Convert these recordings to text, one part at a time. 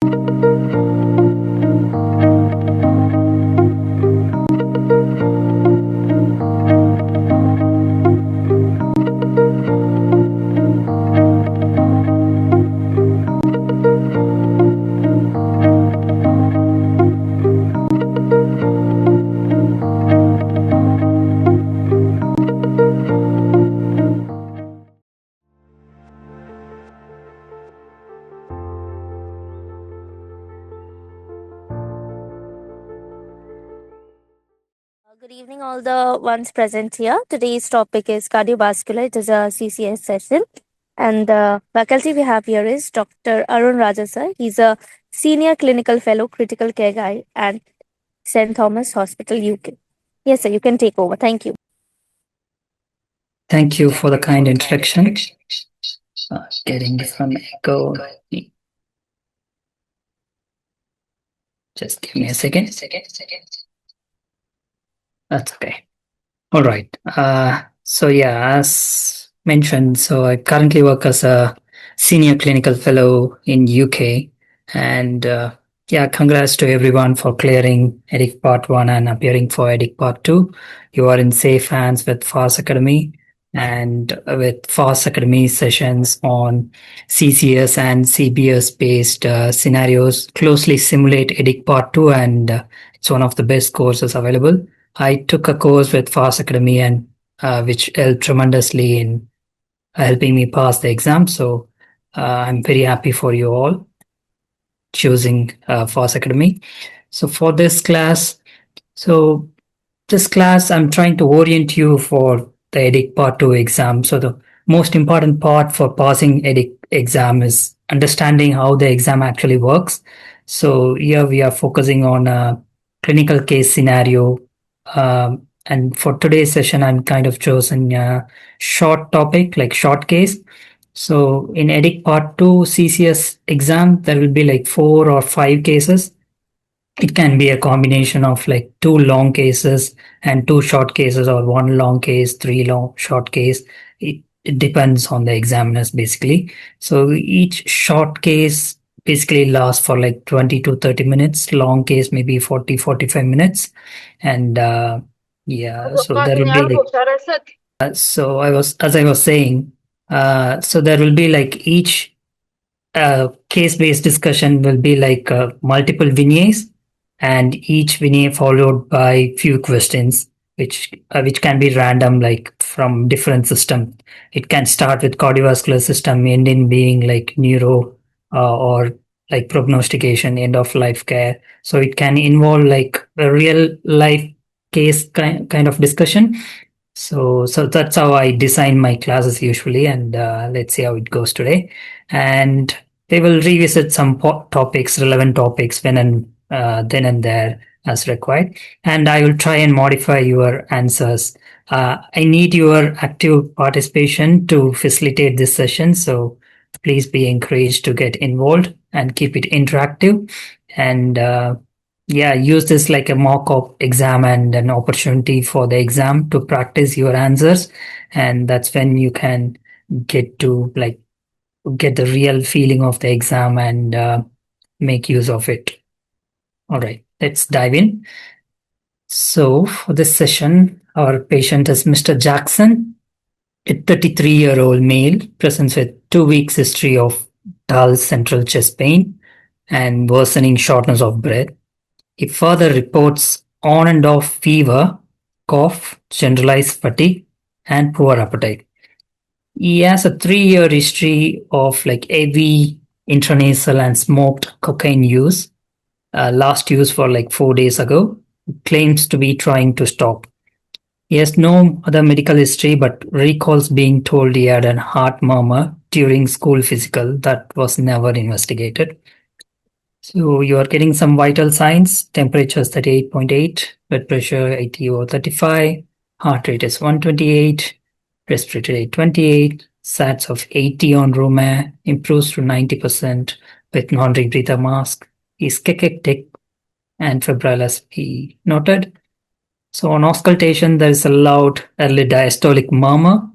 Good evening, all the ones present here. Today's topic is cardiovascular. It is a CCS session. And the faculty we have here is Dr. Arun Raja sir. He's a senior clinical fellow, critical care guy at St. Thomas Hospital, UK. Yes, sir, you can take over. Thank you. Thank you for the kind introduction. Getting some echo. Just give me a second. That's okay. All right. So yeah, as mentioned, so I currently work as a senior clinical fellow in UK, and yeah, congrats to everyone for clearing EDIC Part 1 and appearing for EDIC Part 2. You are in safe hands with Farz Academy, and with Farz Academy sessions on CCS and CBS based scenarios closely simulate EDIC Part 2, and it's one of the best courses available. I took a course with Farz Academy, and which helped tremendously in helping me pass the exam. So I'm very happy for you all choosing Farz Academy. So for this class, I'm trying to orient you for the EDIC Part 2 exam. So the most important part for passing EDIC exam is understanding how the exam actually works. So here we are focusing on a clinical case scenario. And for today's session, I'm kind of chosen a short topic, like short case. So in EDIC Part 2 CCS exam, there will be like 4 or 5 cases. It can be a combination of like 2 long cases and 2 short cases, or 1 long case, 3 long short case. It depends on the examiners basically. So each short case basically lasts for like 20 to 30 minutes. Long case maybe 40-45 minutes. And yeah, so there will be like, so as I was saying, so there will be like each case-based discussion will be like multiple vignettes, and each vignette followed by few questions, which can be random, like from different systems. It can start with cardiovascular system, end in being like neuro, or like prognostication, end of life care. So it can involve like a real life case kind of discussion. So that's how I design my classes usually, and let's see how it goes today. And they will revisit some topics, relevant topics, when and then and there as required. And I will try and modify your answers. I need your active participation to facilitate this session. So please be encouraged to get involved and keep it interactive. And yeah, use this like a mock-up exam and an opportunity for the exam to practice your answers. And that's when you can get to like get the real feeling of the exam and make use of it. All right, let's dive in. So for this session, our patient is Mr. Jackson, a 33-year-old male, presents with 2 weeks history of dull central chest pain and worsening shortness of breath. He further reports on and off fever, cough, generalized fatigue, and poor appetite. He has a 3-year history of like heavy intranasal and smoked cocaine use. Last use for like 4 days ago. Claims to be trying to stop. He has no other medical history, but recalls being told he had a heart murmur during school physical that was never investigated. So you are getting some vital signs. Temperature is 38.8, blood pressure 80 over 35, heart rate is 128, respiratory rate 28, SATs of 80 on room air, improves to 90% with non-rebreather mask, is cachectic and febrile as we noted. So on auscultation, there is a loud early diastolic murmur,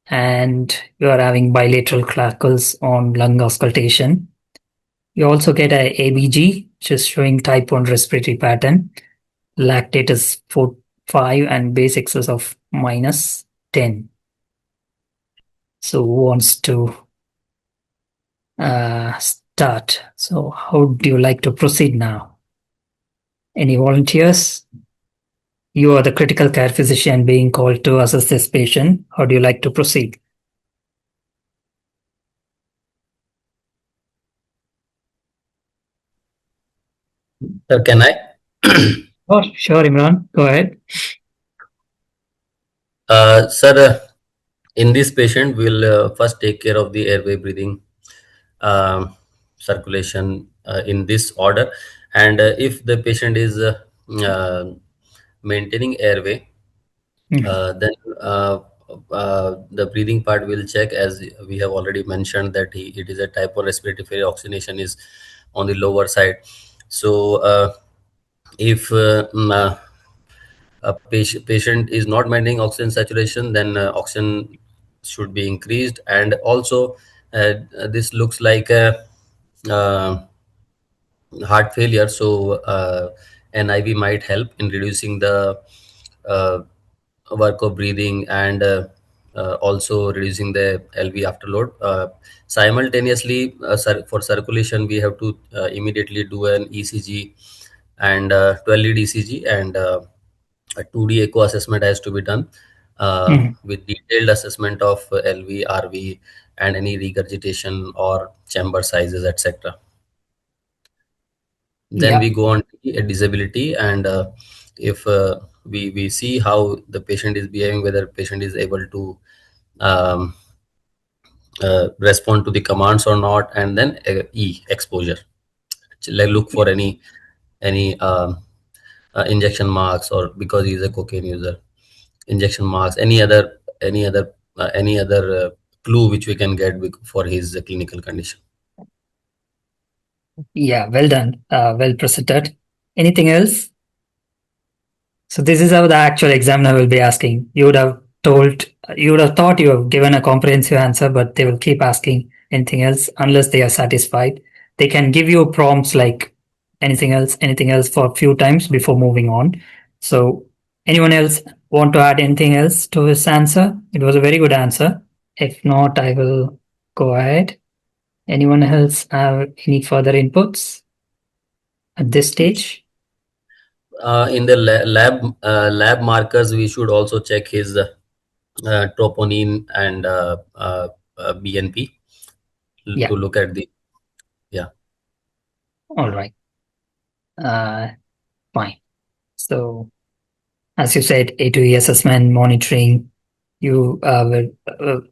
and you are having bilateral crackles on lung auscultation. You also get a ABG, which is showing type 1 respiratory pattern. Lactate is 5 and base excess of -10. So who wants to start? So how do you like to proceed now? Any volunteers? You are the critical care physician being called to assess this patient. How do you like to proceed? Can I? Oh, sure, Imran. Go ahead. Sir, in this patient, we'll first take care of the airway breathing, circulation in this order. And if the patient is uh, maintaining airway, then the breathing part will check, as we have already mentioned, that it is a type 1 respiratory failure. Oxygenation is on the lower side. So if a patient is not maintaining oxygen saturation, then oxygen should be increased. And also this looks like a uh, heart failure, so NIV might help in reducing the uh, work of breathing, and also reducing the LV afterload. Simultaneously, for circulation, we have to immediately do an ECG and 12 lead ECG, and a 2D echo assessment has to be done Mhm. with detailed assessment of LV, RV, and any regurgitation or chamber sizes, etc. Then Yeah, we go on to disability, and if we see how the patient is behaving, whether patient is able to um, respond to the commands or not. And then exposure, like look for any injection marks, or because he is a cocaine user, injection marks, any other clue which we can get for his clinical condition. yeah, well done. Well presented. Anything else? So this is how the actual examiner will be asking. You would have thought you have given a comprehensive answer, but they will keep asking anything else unless they are satisfied. They can give you prompts like anything else for a few times before moving on. So anyone else want to add anything else to this answer? It was a very good answer. If not, I will go ahead. Anyone else have any further inputs at this stage? In the lab markers, we should also check his troponin and BNP Yeah, to look at the, yeah. all right. Uh, Fine. So, as you said, A2E assessment monitoring, you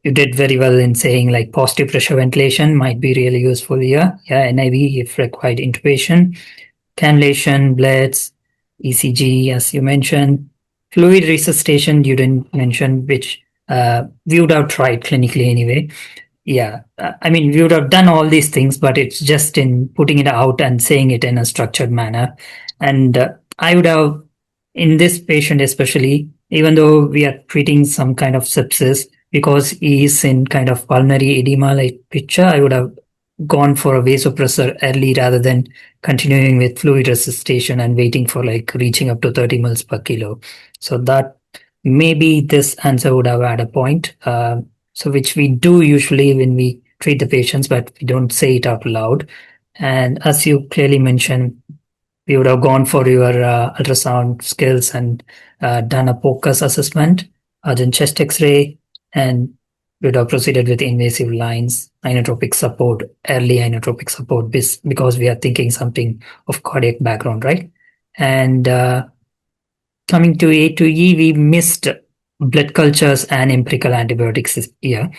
did very well in saying like positive pressure ventilation might be really useful here. Yeah, NIV if required intubation, cannulation, bloods, ECG, as you mentioned, fluid resuscitation. You didn't mention, which we would have tried clinically anyway. Yeah, I mean, we would have done all these things, but it's just in putting it out and saying it in a structured manner. And I would have, in this patient especially, even though we are treating some kind of sepsis, because he is in kind of pulmonary edema like picture, I would have gone for a vasopressor early rather than continuing with fluid resuscitation and waiting for like reaching up to 30 mils per kilo. So that maybe this answer would have had a point. So which we do usually when we treat the patients, but we don't say it out loud. And as you clearly mentioned, we would have gone for your ultrasound skills and done a POCUS assessment, then chest X-ray, and we would have proceeded with invasive lines, inotropic support, early inotropic support, because we are thinking something of cardiac background, right? And coming to A to E, we missed blood cultures and empirical antibiotics here.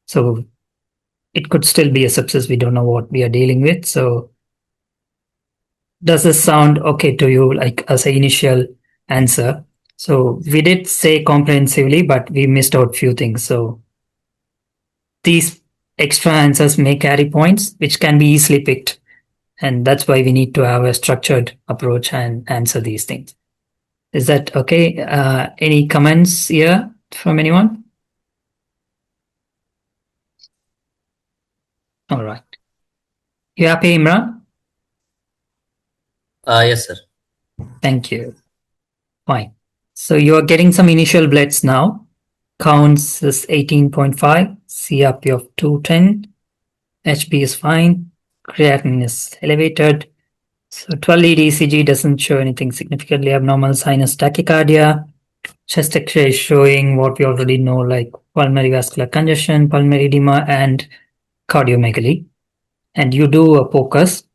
So it could still be a sepsis. We don't know what we are dealing with. So does this sound okay to you, like as an initial answer? So we did say comprehensively, but we missed out few things. So these extra answers may carry points, which can be easily picked. And that's why we need to have a structured approach and answer these things. Is that okay? Any comments here from anyone? All right. You happy, Imran? Yes, sir. Thank you. Fine. So you are getting some initial bloods now. Counts is 18.5, CRP of 210, HB is fine, creatinine is elevated. So 12-lead ECG doesn't show anything significantly abnormal. Sinus tachycardia, chest X-ray is showing what we already know, like pulmonary vascular congestion, pulmonary edema, and cardiomegaly. And you do a POCUS.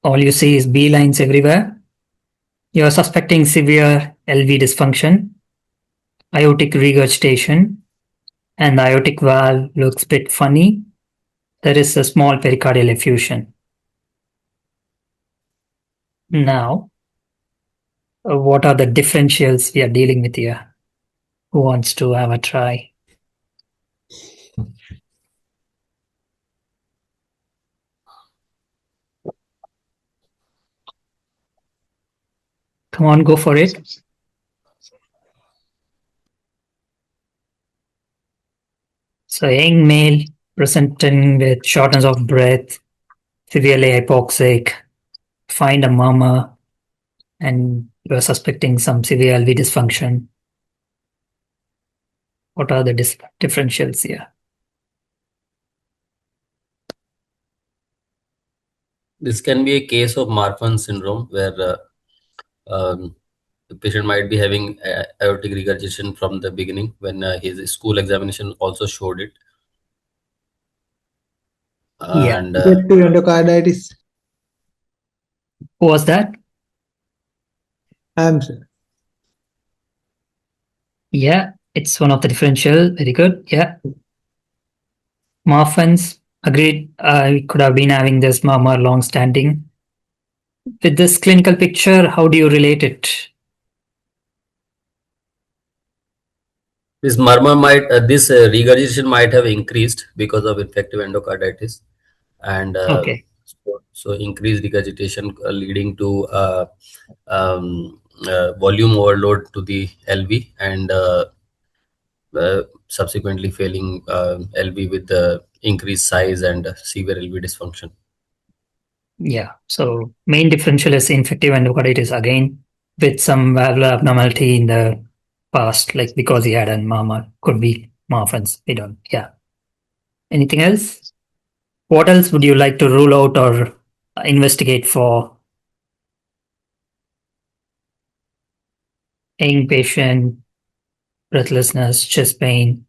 All you see is B lines everywhere. You are suspecting severe LV dysfunction, aortic regurgitation, and the aortic valve looks a bit funny. There is a small pericardial effusion. Now, what are the differentials we are dealing with here? Who wants to have a try? Come on, go for it. So, young male presenting with shortness of breath, severely hypoxic, find a murmur, and you're suspecting some severe LV dysfunction. What are the differentials here? This can be a case of Marfan syndrome where the patient might be having aortic regurgitation from the beginning when his school examination also showed it. Yeah. And Infective endocarditis. Who was that? Sir. Yeah, it's one of the differential. Very good. Yeah. Marfan's agreed. We could have been having this murmur long standing. With this clinical picture, how do you relate it? this murmur might, this regurgitation might have increased because of infective endocarditis, and Okay. so increased regurgitation leading to volume overload to the LV and subsequently failing LV with the increased size and severe LV dysfunction. Yeah. So main differential is infective endocarditis again with some valvular abnormality in the past, like because he had a murmur. Could be Marfan's. We don't. Yeah. Anything else? What else would you like to rule out or investigate for young patient, breathlessness, chest pain?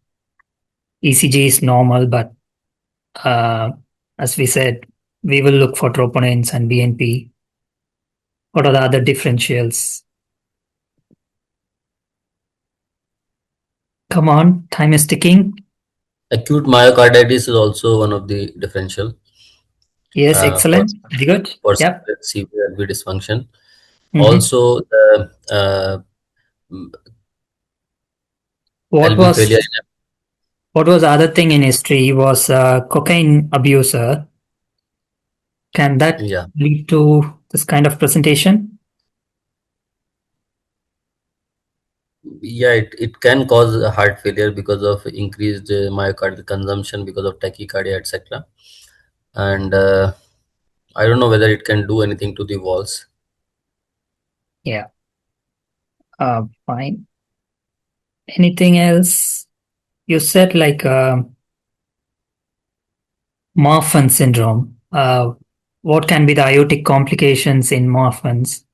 ECG is normal, but as we said, we will look for troponins and BNP. What are the other differentials? Come on, time is ticking. Acute myocarditis is also one of the differential. Yes, excellent. Very good. For Yep. severe LV dysfunction. Mhm. Also, the What LV failure. was the other thing in history? He was a cocaine abuser. Can that Yeah, lead to this kind of presentation? yeah, it can cause a heart failure because of increased myocardial consumption because of tachycardia, etc. And I don't know whether it can do anything to the walls. Yeah. Fine. Anything else? You said like Marfan syndrome. What can be the aortic complications in Marfan's,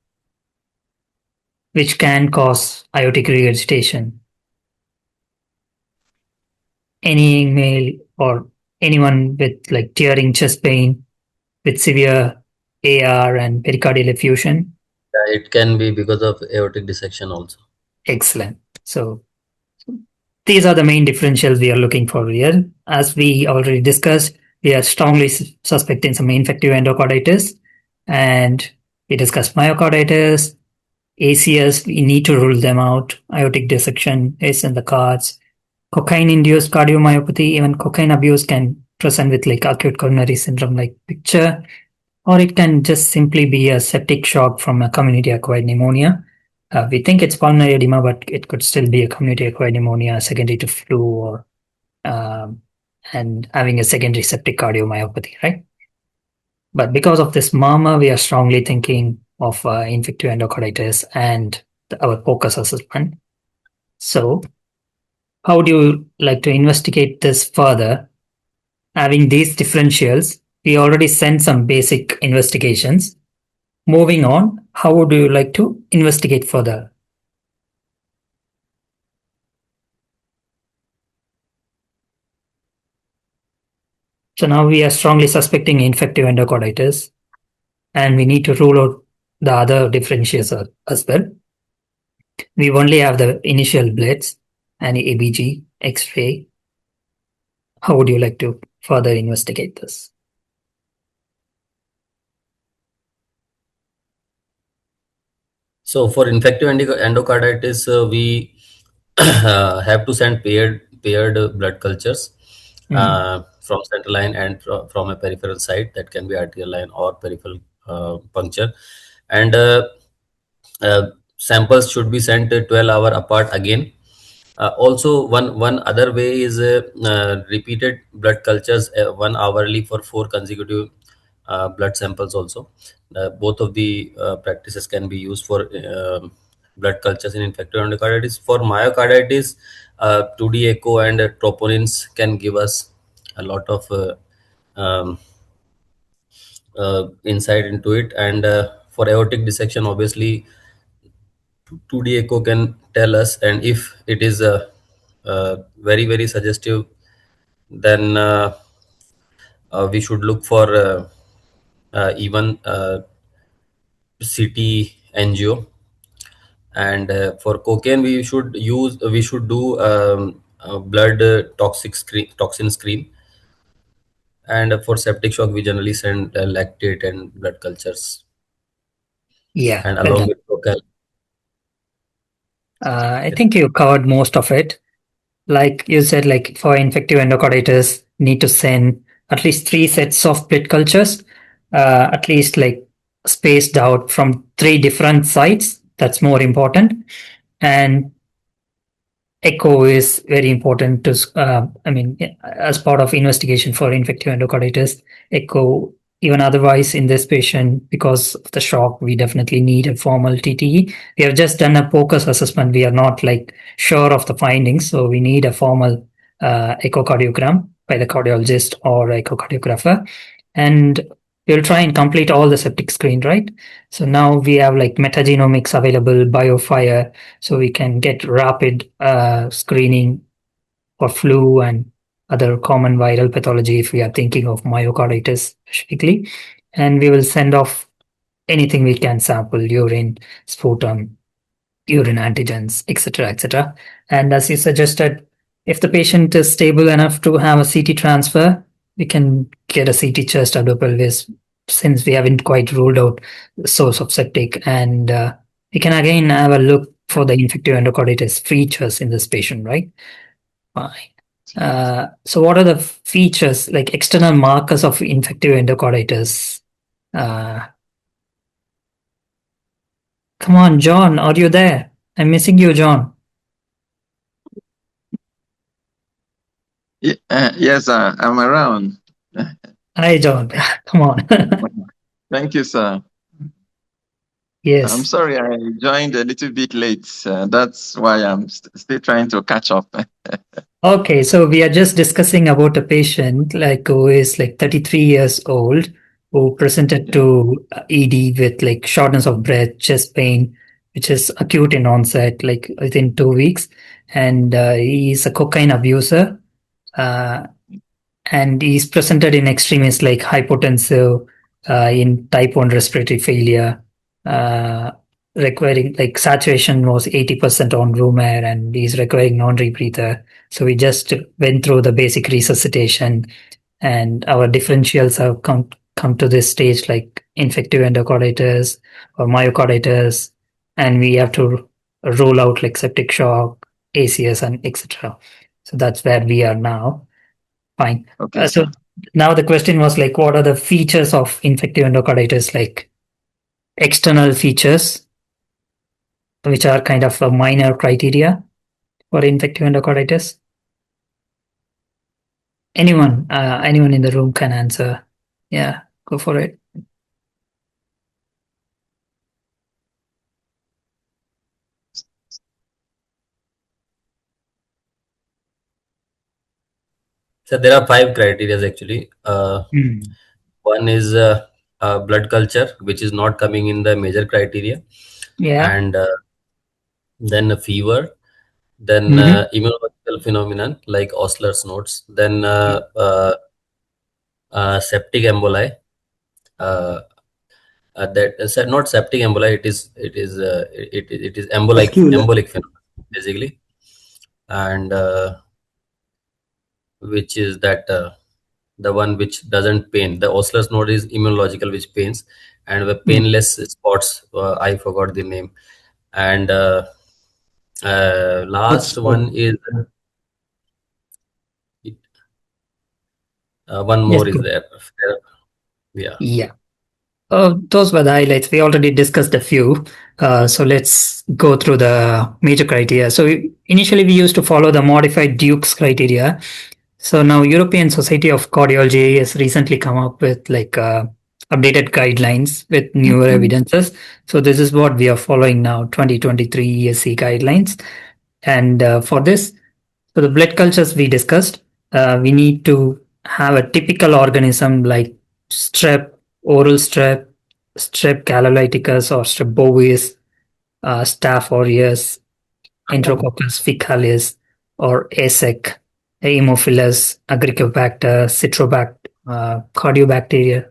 which can cause aortic regurgitation? Any male or anyone with like tearing chest pain with severe AR and pericardial effusion? Yeah, it can be because of aortic dissection also. Excellent. So these are the main differentials we are looking for here. As we already discussed, we are strongly suspecting some infective endocarditis, and we discussed myocarditis, ACS. We need to rule them out. Aortic dissection is in the cards. Cocaine-induced cardiomyopathy, even cocaine abuse can present with like acute coronary syndrome like picture, or it can just simply be a septic shock from a community-acquired pneumonia. We think it's pulmonary edema, but it could still be a community-acquired pneumonia secondary to flu or and having a secondary septic cardiomyopathy, right? But because of this murmur, we are strongly thinking of infective endocarditis and our focus assessment. So, how do you like to investigate this further? Having these differentials, we already sent some basic investigations. Moving on, how would you like to investigate further? So now we are strongly suspecting infective endocarditis, and we need to rule out the other differentials as well. We only have the initial blitz and ABG, X-ray. How would you like to further investigate this? So for infective endocarditis, we have to send paired blood cultures from central line and from a peripheral site, that can be arterial line or peripheral puncture, and samples should be sent 12 hours apart again. Also, one other way is repeated blood cultures 1 hourly for 4 consecutive blood samples. Also, both of the practices can be used for blood cultures in infective endocarditis. For myocarditis, 2D echo and troponins can give us a lot of insight into it. And for aortic dissection, obviously 2D echo can tell us, and if it is very suggestive, then we should look for even CT angio. And for cocaine, we should do blood toxin screen. And for septic shock, we generally send lactate and blood cultures, Yeah, and well along done. with local. I think you covered most of it. Like you said, like for infective endocarditis, need to send at least 3 sets of blood cultures, at least like spaced out from 3 different sites. That's more important. And echo is very important to, as part of investigation for infective endocarditis, echo, even otherwise in this patient, because of the shock, we definitely need a formal TTE. We have just done a focus assessment. We are not like sure of the findings. So we need a formal echocardiogram by the cardiologist or echocardiographer. And we'll try and complete all the septic screen, right? So now we have like metagenomics available, BioFire, so we can get rapid screening for flu and other common viral pathology if we are thinking of myocarditis specifically. And we will send off anything we can sample, urine, sputum, urine antigens, etc., etc. And as you suggested, if the patient is stable enough to have a CT transfer, we can get a CT chest abdo-pelvis, since we haven't quite ruled out the source of septic. And we can again have a look for the infective endocarditis features in this patient, right? Fine. So what are the features, like external markers of infective endocarditis? Come on, John, are you there? I'm missing you, John. Yes, I'm around. Hi, John. Come on. Thank you, sir. Yes. I'm sorry I joined a little bit late. That's why I'm still trying to catch up. Okay, so we are just discussing about a patient like who is like 33 years old, who presented to ED with like shortness of breath, chest pain, which is acute in onset, like within 2 weeks, and he's a cocaine abuser, and he's presented in extremis like hypotensive, in type 1 respiratory failure, requiring like saturation was 80% on room air, and he's requiring non-rebreather. So we just went through the basic resuscitation, and our differentials have come to this stage like infective endocarditis or myocarditis, and we have to rule out like septic shock, ACS, and etc. So that's where we are now. Fine. Okay, So now the question was like, what are the features of infective endocarditis, like external features, which are kind of a minor criteria for infective endocarditis? Anyone in the room can answer. Yeah, go for it. So there are five criteria actually. Mm. One is blood culture, which is not coming in the major criteria, Yeah. and then a fever, then Hmm. immunological phenomenon like Osler's notes, then septic emboli. Uh, that not septic emboli. It is Vascular. embolic phenomenon basically, and which is that the one which doesn't pain. The Osler's node is immunological, which pains, and the Mm. painless spots. I forgot the name, and last Hotspot. one is one Yes, more is go. there. Yeah. Yeah. Those were the highlights. We already discussed a few. So let's go through the major criteria. So initially we used to follow the modified Duke's criteria. So now European Society of Cardiology has recently come up with like updated guidelines with newer evidences. So this is what we are following now, 2023 ESC guidelines. And for this, so the blood cultures we discussed, we need to have a typical organism like strep, oral strep, strep caloliticus or strep bovis, staph aureus, Enterococcus faecalis, or ASEC, Haemophilus, Agricobacter, Cardiobacteria,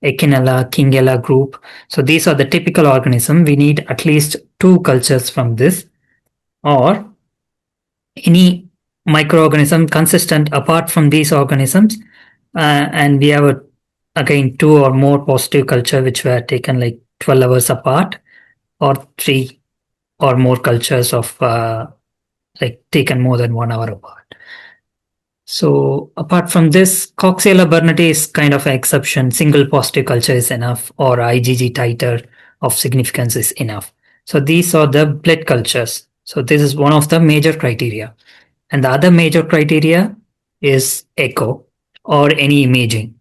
Echinella, Kingella group. So these are the typical organism. We need at least two cultures from this, or any microorganism consistent apart from these organisms. And we have again two or more positive culture which were taken like 12 hours apart, or three or more cultures of like taken more than 1 hour apart. So apart from this, Coxiella burnetii is kind of an exception. Single positive culture is enough, or IgG titer of significance is enough. So these are the blood cultures. So this is one of the major criteria. And the other major criteria is echo or any imaging.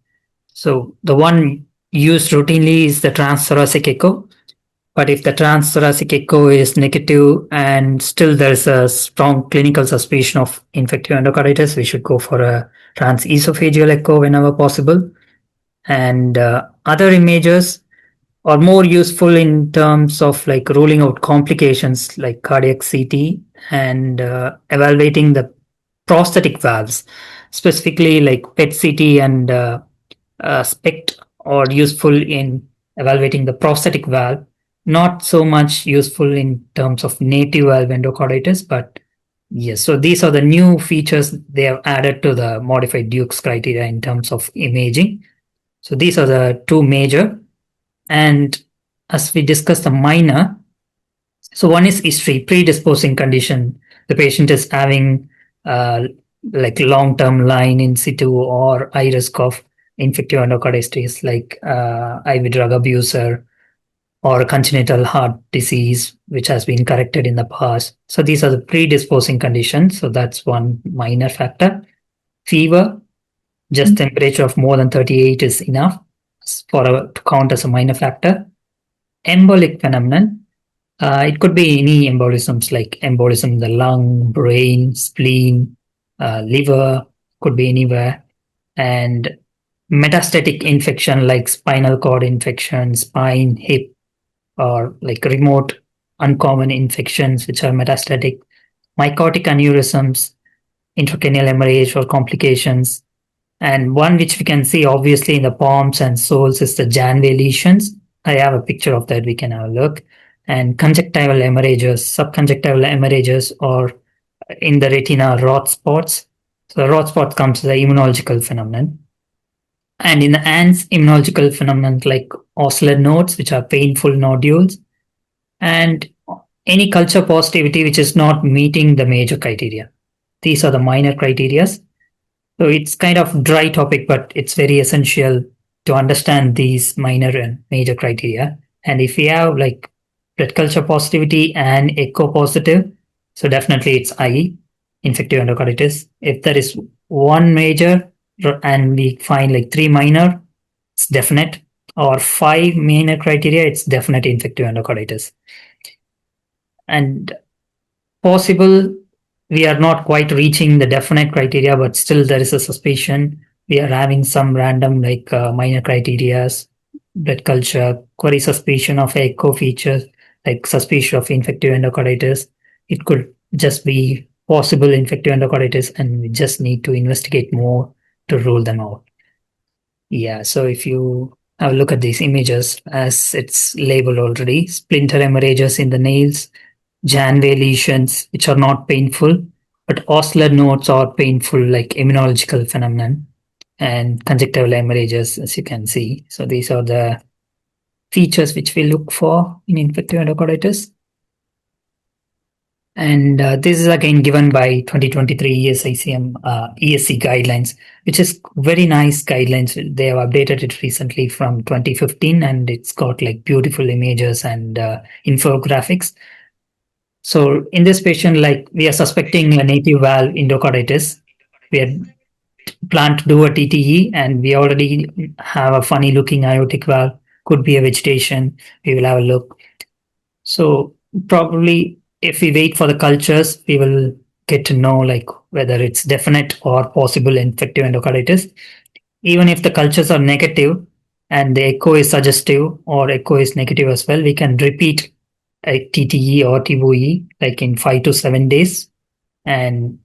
So the one used routinely is the transthoracic echo. But if the transthoracic echo is negative and still there's a strong clinical suspicion of infective endocarditis, we should go for a transesophageal echo whenever possible. And other images are more useful in terms of like ruling out complications like cardiac CT and evaluating the prosthetic valves, specifically like PET CT and SPECT are useful in evaluating the prosthetic valve, not so much useful in terms of native valve endocarditis, but yes. So these are the new features they have added to the modified Duke's criteria in terms of imaging. So these are the two major. And as we discussed the minor, so one is history, predisposing condition. The patient is having like long-term line in situ or high risk of infective endocarditis like IV drug abuser or congenital heart disease, which has been corrected in the past. So these are the predisposing conditions. So that's one minor factor. Fever, just temperature of more than 38 is enough to count as a minor factor. Embolic phenomenon, it could be any embolisms like embolism in the lung, brain, spleen, liver, could be anywhere. And metastatic infection like spinal cord infection, spine, hip, or like remote uncommon infections which are metastatic, mycotic aneurysms, intracranial hemorrhage or complications. And one which we can see obviously in the palms and soles is the Janway lesions. I have a picture of that, we can have a look. And conjunctival hemorrhages, subconjunctival hemorrhages, or in the retina, rot spots. So the rot spot comes as an immunological phenomenon. And in the hands, immunological phenomenon like Osler nodes, which are painful nodules, and any culture positivity which is not meeting the major criteria. These are the minor criteria. So it's kind of dry topic, but it's very essential to understand these minor and major criteria. And if we have like blood culture positivity and echo positive, so definitely it's IE, infective endocarditis. If there is one major and we find like three minor, it's definite, or five minor criteria, it's definite infective endocarditis. And possible we are not quite reaching the definite criteria, but still there is a suspicion. We are having some random like minor criterias, blood culture, query suspicion of echo features, like suspicion of infective endocarditis. It could just be possible infective endocarditis, and we just need to investigate more to rule them out. Yeah, so if you have a look at these images, as it's labeled already, splinter hemorrhages in the nails, Janway lesions, which are not painful, but oscillatory nodes are painful, like immunological phenomenon, and conjunctival hemorrhages, as you can see. So these are the features which we look for in infective endocarditis. And this is again given by 2023 ESICM ESC guidelines, which is very nice guidelines. They have updated it recently from 2015, and it's got like beautiful images and infographics. So in this patient, like we are suspecting a native valve endocarditis. We had planned to do a TTE, and we already have a funny looking aortic valve. Could be a vegetation. We will have a look. So probably if we wait for the cultures, we will get to know like whether it's definite or possible infective endocarditis. Even if the cultures are negative and the echo is suggestive or echo is negative as well, we can repeat a TTE or TOE like in 5 to 7 days. And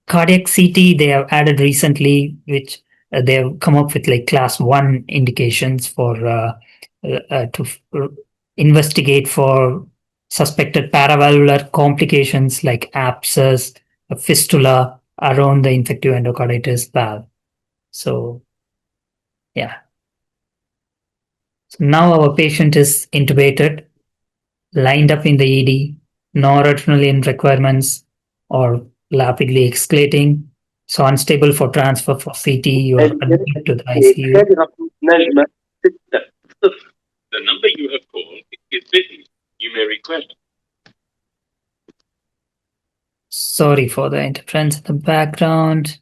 cardiac CT they have added recently, which they have come up with like class 1 indications for to investigate for suspected paravalvular complications like abscess, a fistula around the infective endocarditis valve. So, yeah. So now our patient is intubated, lined up in the ED, no adrenaline requirements or rapidly escalating, so unstable for transfer for CT, you are admitted to the ICU. The number you have called is busy. You may request. Sorry for the interference in the background.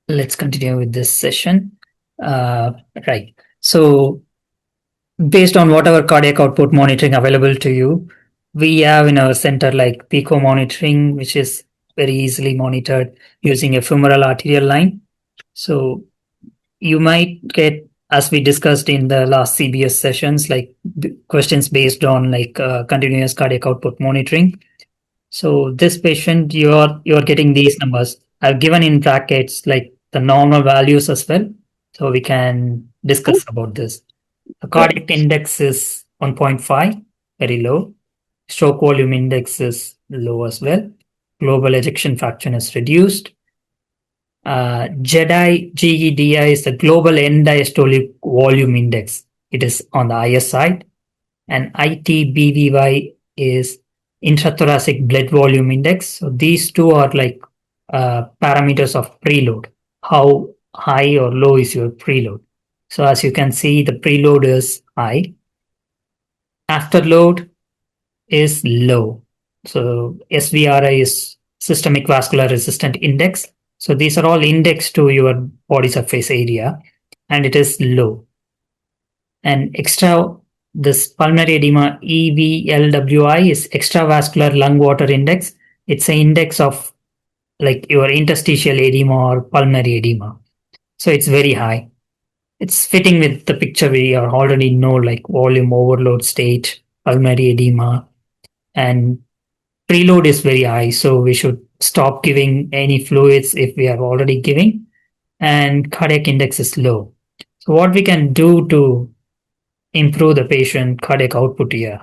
Let's continue with this session. Right. So based on whatever cardiac output monitoring available to you, we have in our center like PICO monitoring, which is very easily monitored using a femoral arterial line. So you might get, as we discussed in the last CBS sessions, like questions based on like continuous cardiac output monitoring. So this patient, you're getting these numbers. I've given in brackets like the normal values as well, so we can discuss about this. The cardiac index is 1.5, very low. Stroke volume index is low as well. Global ejection fraction is reduced. GEDI is the global end diastolic volume index. It is on the higher side. And ITBVY is intrathoracic blood volume index. So these two are like parameters of preload. How high or low is your preload? So as you can see, the preload is high. Afterload is low. So SVRI is systemic vascular resistant index. So these are all indexed to your body surface area, and it is low. And this pulmonary edema EVLWI is extravascular lung water index. It's an index of like your interstitial edema or pulmonary edema. So it's very high. It's fitting with the picture we already know, like volume overload state, pulmonary edema, and preload is very high. So we should stop giving any fluids if we are already giving, and cardiac index is low. So what we can do to improve the patient cardiac output here?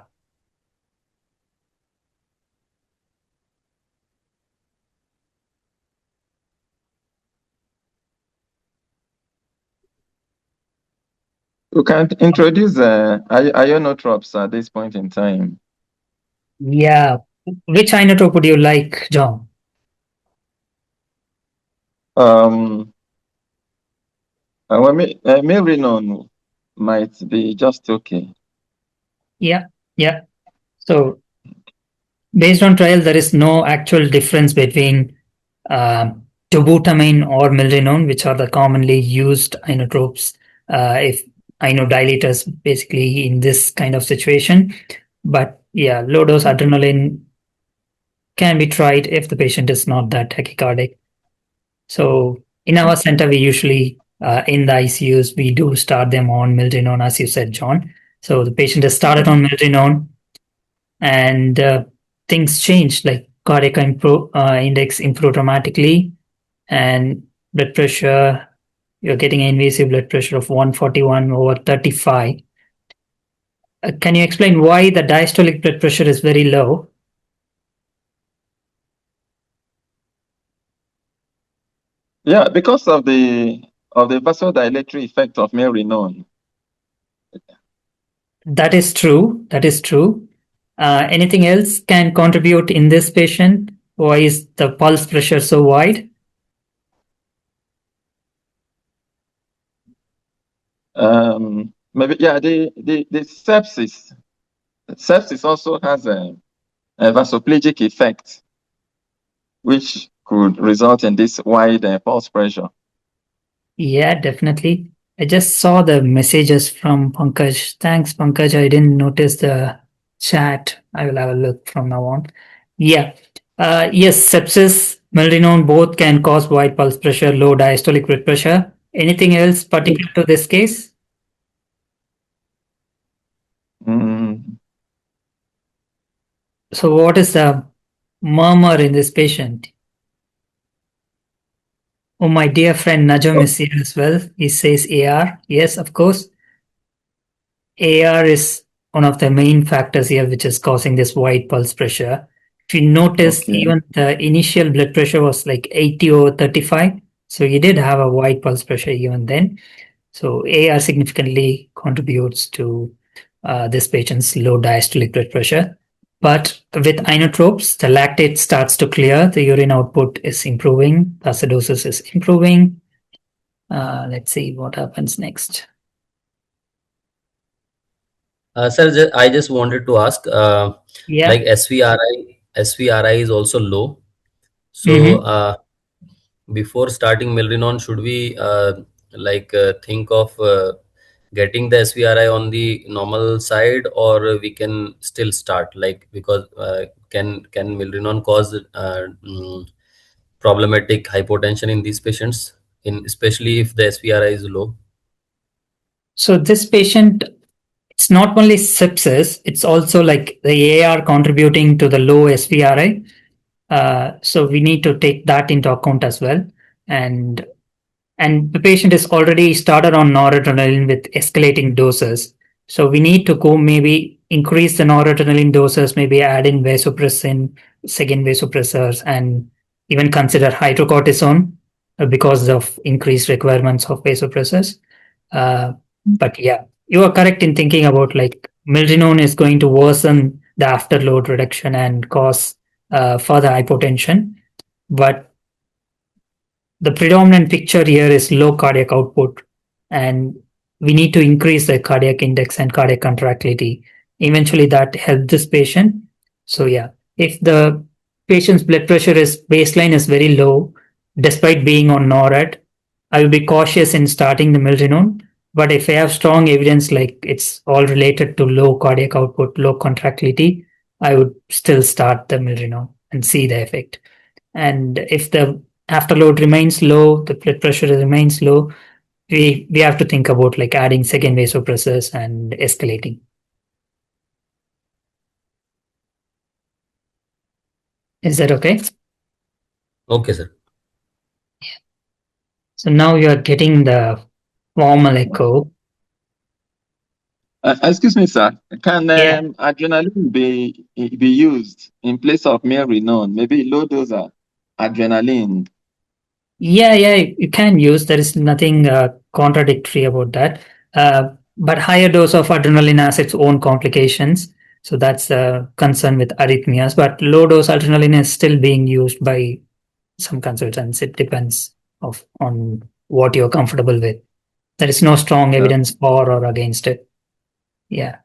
You can introduce ionotropes at this point in time. Yeah. Which inotrope would you like, John? Milrinone might be just okay. Yeah. So based on trial, there is no actual difference between dobutamine or milrinone, which are the commonly used inotropes, if inodilators basically in this kind of situation. But yeah, low dose adrenaline can be tried if the patient is not that tachycardic. So in our center, we usually in the ICUs we do start them on milrinone, as you said, John. So the patient is started on milrinone, and things changed. Like cardiac index improved dramatically, and blood pressure. You're getting an invasive blood pressure of 141 over 35. Can you explain why the diastolic blood pressure is very low? Yeah, because of the vasodilatory effect of milrinone. That is true. That is true. Anything else can contribute in this patient? Why is the pulse pressure so wide? Maybe the sepsis. Sepsis also has a vasoplegic effect, which could result in this wide pulse pressure. Yeah, definitely. I just saw the messages from Pankaj. Thanks, Pankaj. I didn't notice the chat. I will have a look from now on. Yeah. Yes, sepsis, milrinone both can cause wide pulse pressure, low diastolic blood pressure. Anything else particular to this case? Mm, So, what is the murmur in this patient? Oh, my dear friend Najam is here as well. He says AR. Yes, of course. AR is one of the main factors here which is causing this wide pulse pressure. If you notice, okay. even the initial blood pressure was like 80 over 35. So he did have a wide pulse pressure even then. So AR significantly contributes to this patient's low diastolic blood pressure. But with inotropes, the lactate starts to clear, the urine output is improving, acidosis is improving. Let's see what happens next. Sir, I just wanted to ask, Yeah. like SVRI is also low. So, Mm-hmm. before starting milrinone, should we think of getting the SVRI on the normal side, or we can still start? Like, because can milrinone cause problematic hypotension in these patients, in especially if the SVRI is low? So this patient, it's not only sepsis, it's also like the AR contributing to the low SVRI. So we need to take that into account as well. And and the patient is already started on noradrenaline with escalating doses. So we need to go maybe increase the noradrenaline doses, maybe add in vasopressin, second vasopressors, and even consider hydrocortisone because of increased requirements of vasopressors. But yeah, you are correct in thinking about like milrinone is going to worsen the afterload reduction and cause further hypotension. But the predominant picture here is low cardiac output, and we need to increase the cardiac index and cardiac contractility. Eventually, that helps this patient. So yeah, if the patient's blood pressure is baseline is very low, despite being on NORAD, I will be cautious in starting the milrinone. But if I have strong evidence like it's all related to low cardiac output, low contractility, I would still start the milrinone and see the effect. And if the afterload remains low, the blood pressure remains low, we have to think about like adding second vasopressors and escalating. Is that okay? Okay, sir. So now you are getting the formal echo. Excuse me, sir. Can Yeah. adrenaline be used in place of milrinone? Maybe low dose adrenaline. Yeah, you can use. There is nothing contradictory about that. But higher dose of adrenaline has its own complications. So that's a concern with arrhythmias. But low dose adrenaline is still being used by some consultants. It depends on what you're comfortable with. There is no strong evidence for or against it. Yeah.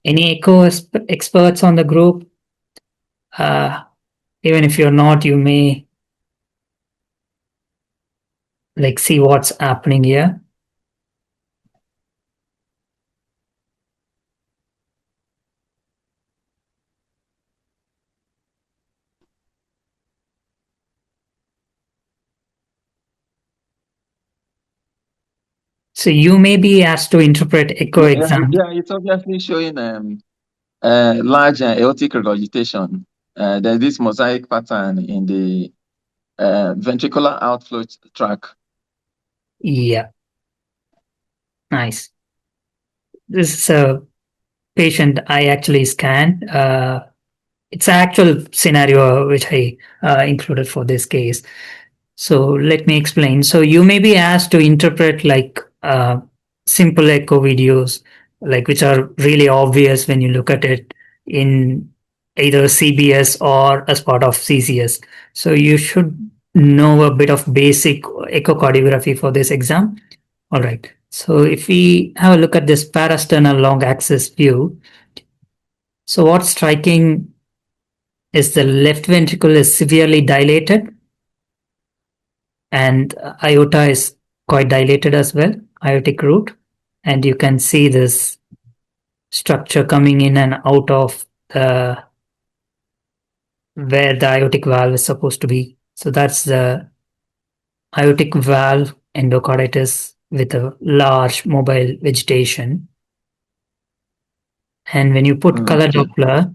Any experts on the group? Uh, Even if you're not, you may like see what's happening here. So you may be asked to interpret echo exam. Yeah, it's obviously showing large aortic regurgitation. There's this mosaic pattern in the ventricular outflow tract. Yeah, nice. This is a patient I actually scanned. It's an actual scenario which I included for this case. So let me explain. So you may be asked to interpret like simple echo videos, like which are really obvious when you look at it in either CBS or as part of CCS. So you should know a bit of basic echocardiography for this exam. All right. So if we have a look at this parasternal long axis view, so what's striking is the left ventricle is severely dilated and aorta is quite dilated as well, aortic root, and you can see this structure coming in and out of the where the aortic valve is supposed to be. So that's the aortic valve endocarditis with a large mobile vegetation. And when you put color Doppler,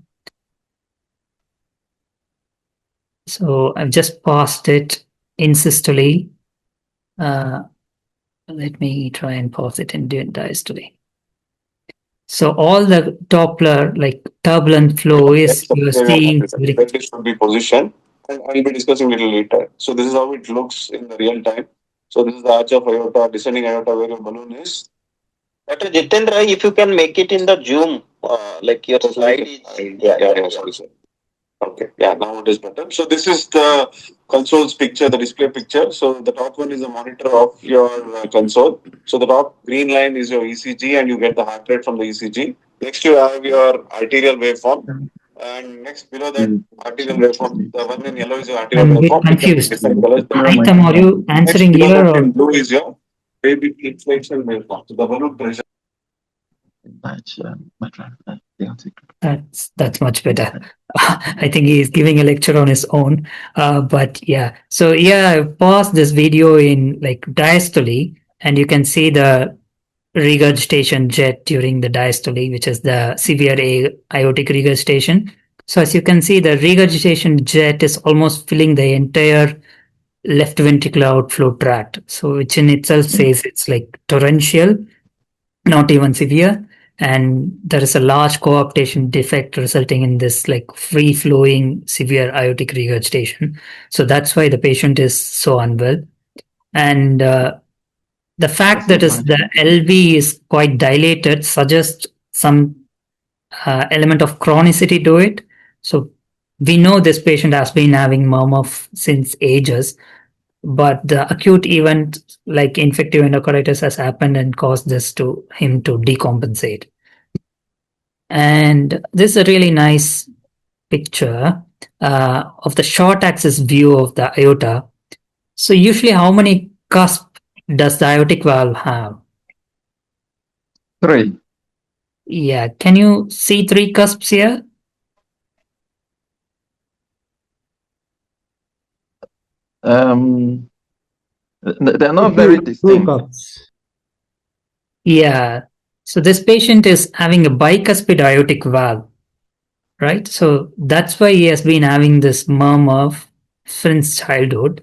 so I've just passed it in systole. Let me try and pause it in diastole. So all the Doppler, like turbulent flow is you're seeing. Where this should be positioned, and I'll be discussing a little later. So this is how it looks in the real time. So this is the arch of aorta, descending aorta where your balloon is. Dr. Jitendra, if you can make it in the Zoom, like your slide. Sorry, sir. Okay, yeah, now it is better. So this is the console's picture, the display picture. So the top one is the monitor of your console. So the top green line is your ECG, and you get the heart rate from the ECG. Next, you have your arterial waveform, and next below that arterial waveform, the one in yellow is your arterial I'm a bit waveform. confused. Different colors. Aitam, are you answering Next, below here that or? in blue is your baby inflation waveform. So the balloon pressure. That's much better. I think he's giving a lecture on his own. But yeah, so yeah, I paused this video in like diastole, and you can see the regurgitation jet during the diastole, which is the severe aortic regurgitation. So as you can see, the regurgitation jet is almost filling the entire left ventricular outflow tract. So which in itself says it's like torrential, not even severe. And there is a large coaptation defect resulting in this like free flowing severe aortic regurgitation. So that's why the patient is so unwell. And the fact that is the LV is quite dilated suggests some element of chronicity to it. So we know this patient has been having murmur since ages, but the acute event like infective endocarditis has happened and caused him to decompensate. And this is a really nice picture of the short axis view of the aorta. So usually how many cusps does the aortic valve have? 3. Yeah, can you see 3 cusps here? They're not very distinct. Yeah, so this patient is having a bicuspid aortic valve, right? So that's why he has been having this murmur since childhood,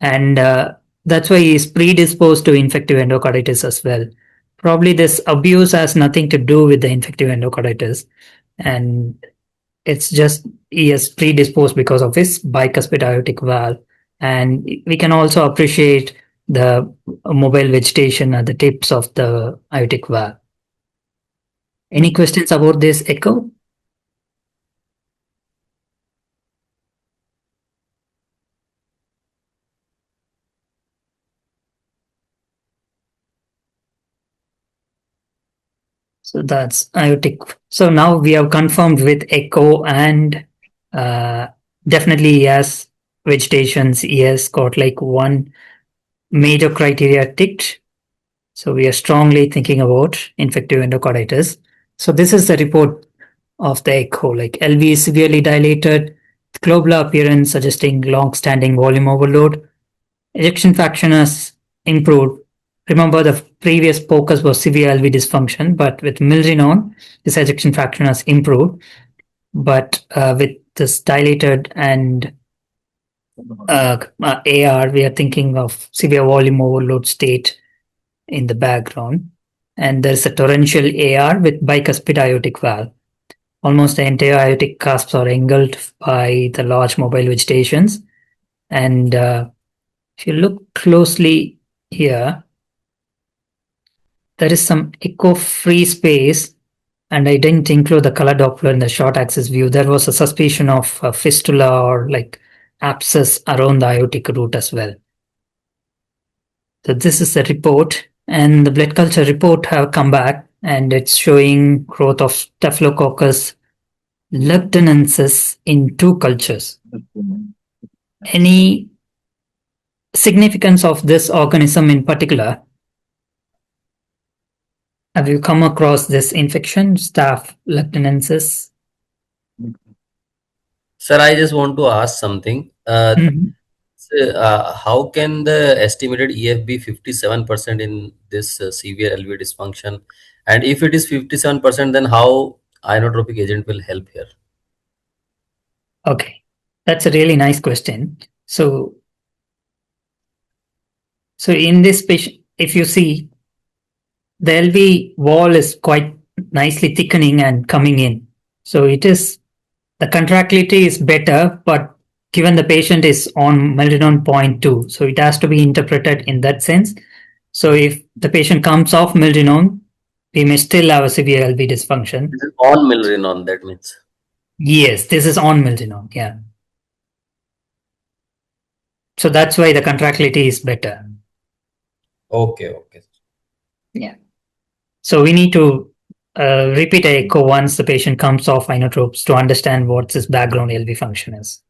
and that's why he is predisposed to infective endocarditis as well. Probably this abuse has nothing to do with the infective endocarditis, and it's just he is predisposed because of his bicuspid aortic valve. And we can also appreciate the mobile vegetation at the tips of the aortic valve. Any questions about this echo? So that's aortic. So now we have confirmed with echo and definitely he has vegetations. He has got like one major criteria ticked. So we are strongly thinking about infective endocarditis. So this is the report of the echo, like LV is severely dilated, globular appearance suggesting long-standing volume overload. Ejection fraction has improved remember the previous focus was severe LV dysfunction, but with milrinone, this ejection fraction has improved. But with this dilated and AR, we are thinking of severe volume overload state in the background. And there's a torrential AR with bicuspid aortic valve. Almost the entire aortic cusps are engulfed by the large mobile vegetations. And if you look closely here, there is some echo-free space, and I didn't include the color Doppler in the short axis view. There was a suspicion of fistula or like abscess around the aortic root as well. So this is the report, and the blood culture report have come back, and it's showing growth of Staphylococcus lugdunensis in 2 cultures. Any significance of this organism in particular? Have you come across this infection, Staph lugdunensis? Sir, I just want to ask something. How can the estimated EF be 57% in this severe LV dysfunction? And if it is 57%, then how inotropic agent will help here? Okay, that's a really nice question. So in this patient, if you see, the LV wall is quite nicely thickening and coming in. So the contractility is better, but given the patient is on milrinone 0.2, so it has to be interpreted in that sense. So if the patient comes off milrinone, we may still have a severe LV dysfunction. This is on milrinone, that means. Yes, this is on milrinone, yeah. So that's why the contractility is better. Okay. Yeah. So we need to repeat a echo once the patient comes off inotropes to understand what this background LV function is.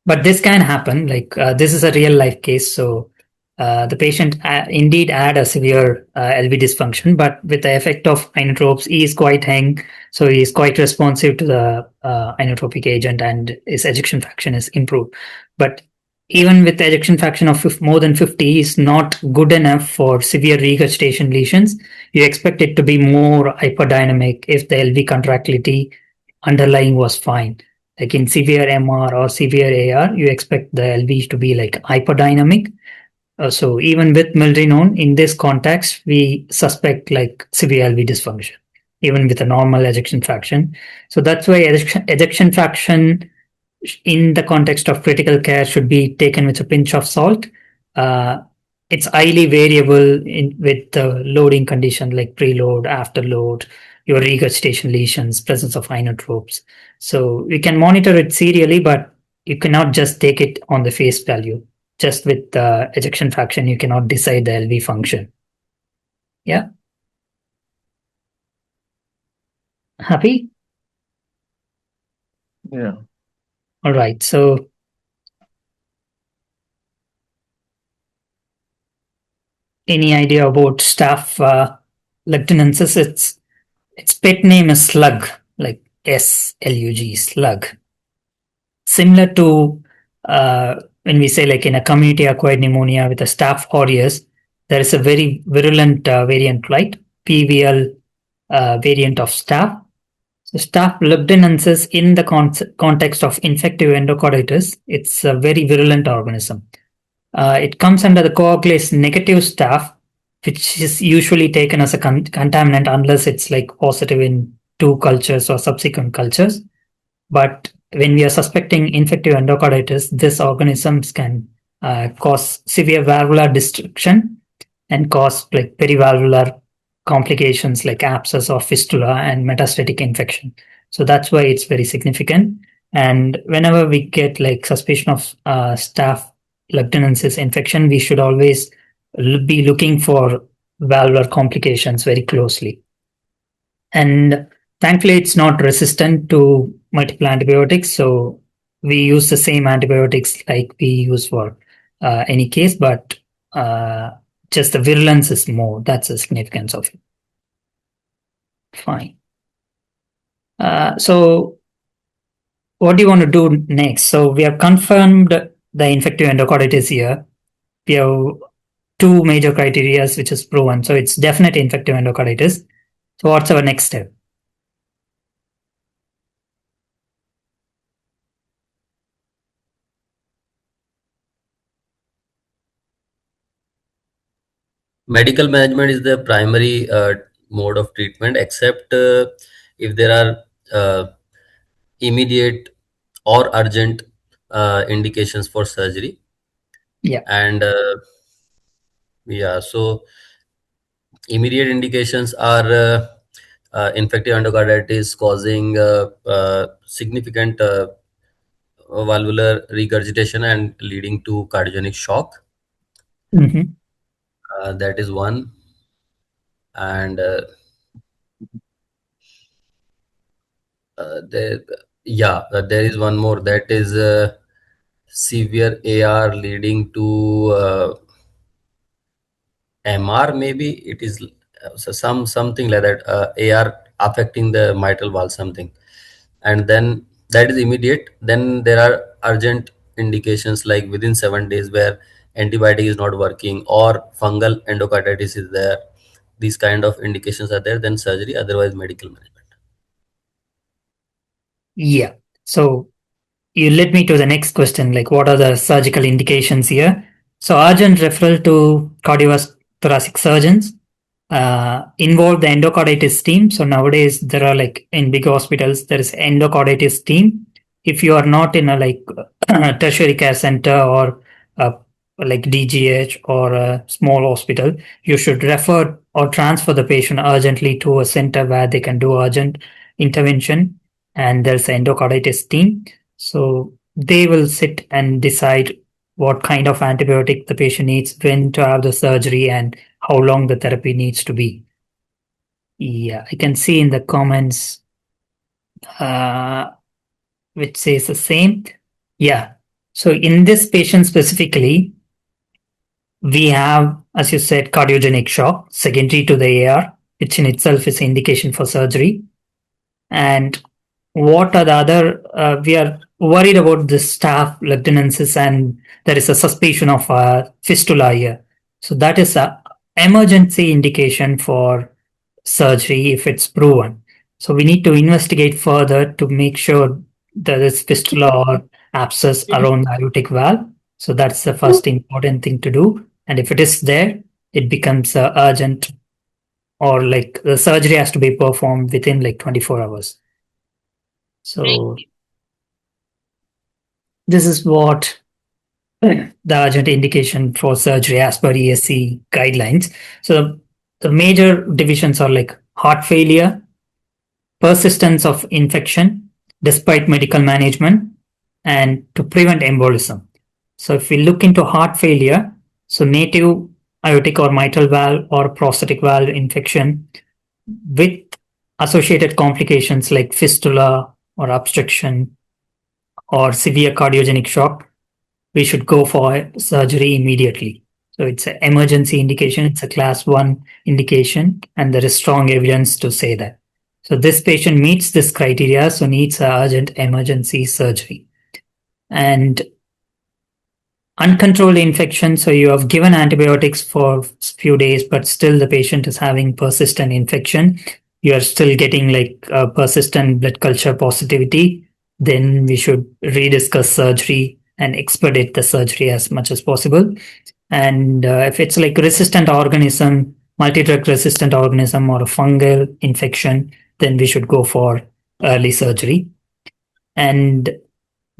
But this can happen, like this is a real life case. So the patient indeed had a severe LV dysfunction, but with the effect of inotropes, he is quite young, so he is quite responsive to the inotropic agent, and his ejection fraction is improved. But even with the ejection fraction of more than 50 is not good enough for severe regurgitation lesions. You expect it to be more hyperdynamic if the LV contractility underlying was fine. Like in severe MR or severe AR, you expect the LV to be like hyperdynamic. So even with milrinone, in this context, we suspect like severe LV dysfunction, even with a normal ejection fraction. So that's why ejection fraction in the context of critical care should be taken with a pinch of salt. It's highly variable with the loading condition like preload, afterload, your regurgitation lesions, presence of inotropes. So you can monitor it serially, but you cannot just take it on the face value. Just with the ejection fraction, you cannot decide the LV function. Yeah. Happy? Yeah. All right. So any idea about Staph lugdunensis? Its pet name is slug, like SLUG, slug. Similar to when we say like in a community acquired pneumonia with a Staph aureus, there is a very virulent variant, right? PVL variant of Staph. So Staph lugdunensis in the context of infective endocarditis, it's a very virulent organism. It comes under the coagulase negative Staph, which is usually taken as a contaminant unless it's like positive in 2 cultures or subsequent cultures. But when we are suspecting infective endocarditis, these organisms can cause severe valvular destruction and cause like perivalvular complications like abscess or fistula and metastatic infection. So that's why it's very significant. And whenever we get like suspicion of Staph lugdunensis infection, we should always be looking for valvular complications very closely. And thankfully, it's not resistant to multiple antibiotics. So we use the same antibiotics like we use for any case, but just the virulence is more. That's the significance of it. Fine. So what do you want to do next? So we have confirmed the infective endocarditis here. We have two major criteria which is proven. So it's definitely infective endocarditis. So what's our next step? Medical management is the primary mode of treatment, except if there are immediate or urgent indications for surgery. Yeah. And yeah, so immediate indications are infective endocarditis causing significant valvular regurgitation and leading to cardiogenic shock. Mhm. That is one. And there is one more, that is severe AR leading to MR, maybe it is something like that, AR affecting the mitral valve something. And then that is immediate. Then there are urgent indications like within 7 days where antibiotic is not working or fungal endocarditis is there. These kind of indications are there, then surgery, otherwise medical management. Yeah. So you led me to the next question, like what are the surgical indications here? So urgent referral to cardiothoracic surgeons, involve the endocarditis team. So nowadays there are like in big hospitals, there is endocarditis team. If you are not in a like tertiary care center or like DGH or a small hospital, you should refer or transfer the patient urgently to a center where they can do urgent intervention. And there's an endocarditis team. So they will sit and decide what kind of antibiotic the patient needs, when to have the surgery, and how long the therapy needs to be. Yeah, I can see in the comments which says the same. Yeah. So in this patient specifically, we have, as you said, cardiogenic shock secondary to the AR, which in itself is an indication for surgery. And what are the other, we are worried about the staph lieutenances, and there is a suspicion of fistula here. So that is a emergency indication for surgery if it's proven. So we need to investigate further to make sure there is fistula or abscess around the aortic valve. So that's the first important thing to do. And if it is there, it becomes urgent, or like the surgery has to be performed within like 24 hours. So this is what the urgent indication for surgery as per ESC guidelines. So the major divisions are like heart failure, persistence of infection despite medical management, and to prevent embolism. So if we look into heart failure, so native aortic or mitral valve or prostatic valve infection with associated complications like fistula or obstruction or severe cardiogenic shock, we should go for surgery immediately. So it's an emergency indication, it's a class 1 indication, and there is strong evidence to say that. So this patient meets this criteria, so needs urgent emergency surgery. And uncontrolled infection, so you have given antibiotics for a few days, but still the patient is having persistent infection. You are still getting like persistent blood culture positivity, then we should rediscuss surgery and expedite the surgery as much as possible. And if it's like resistant organism, multi-drug resistant organism, or a fungal infection, then we should go for early surgery. And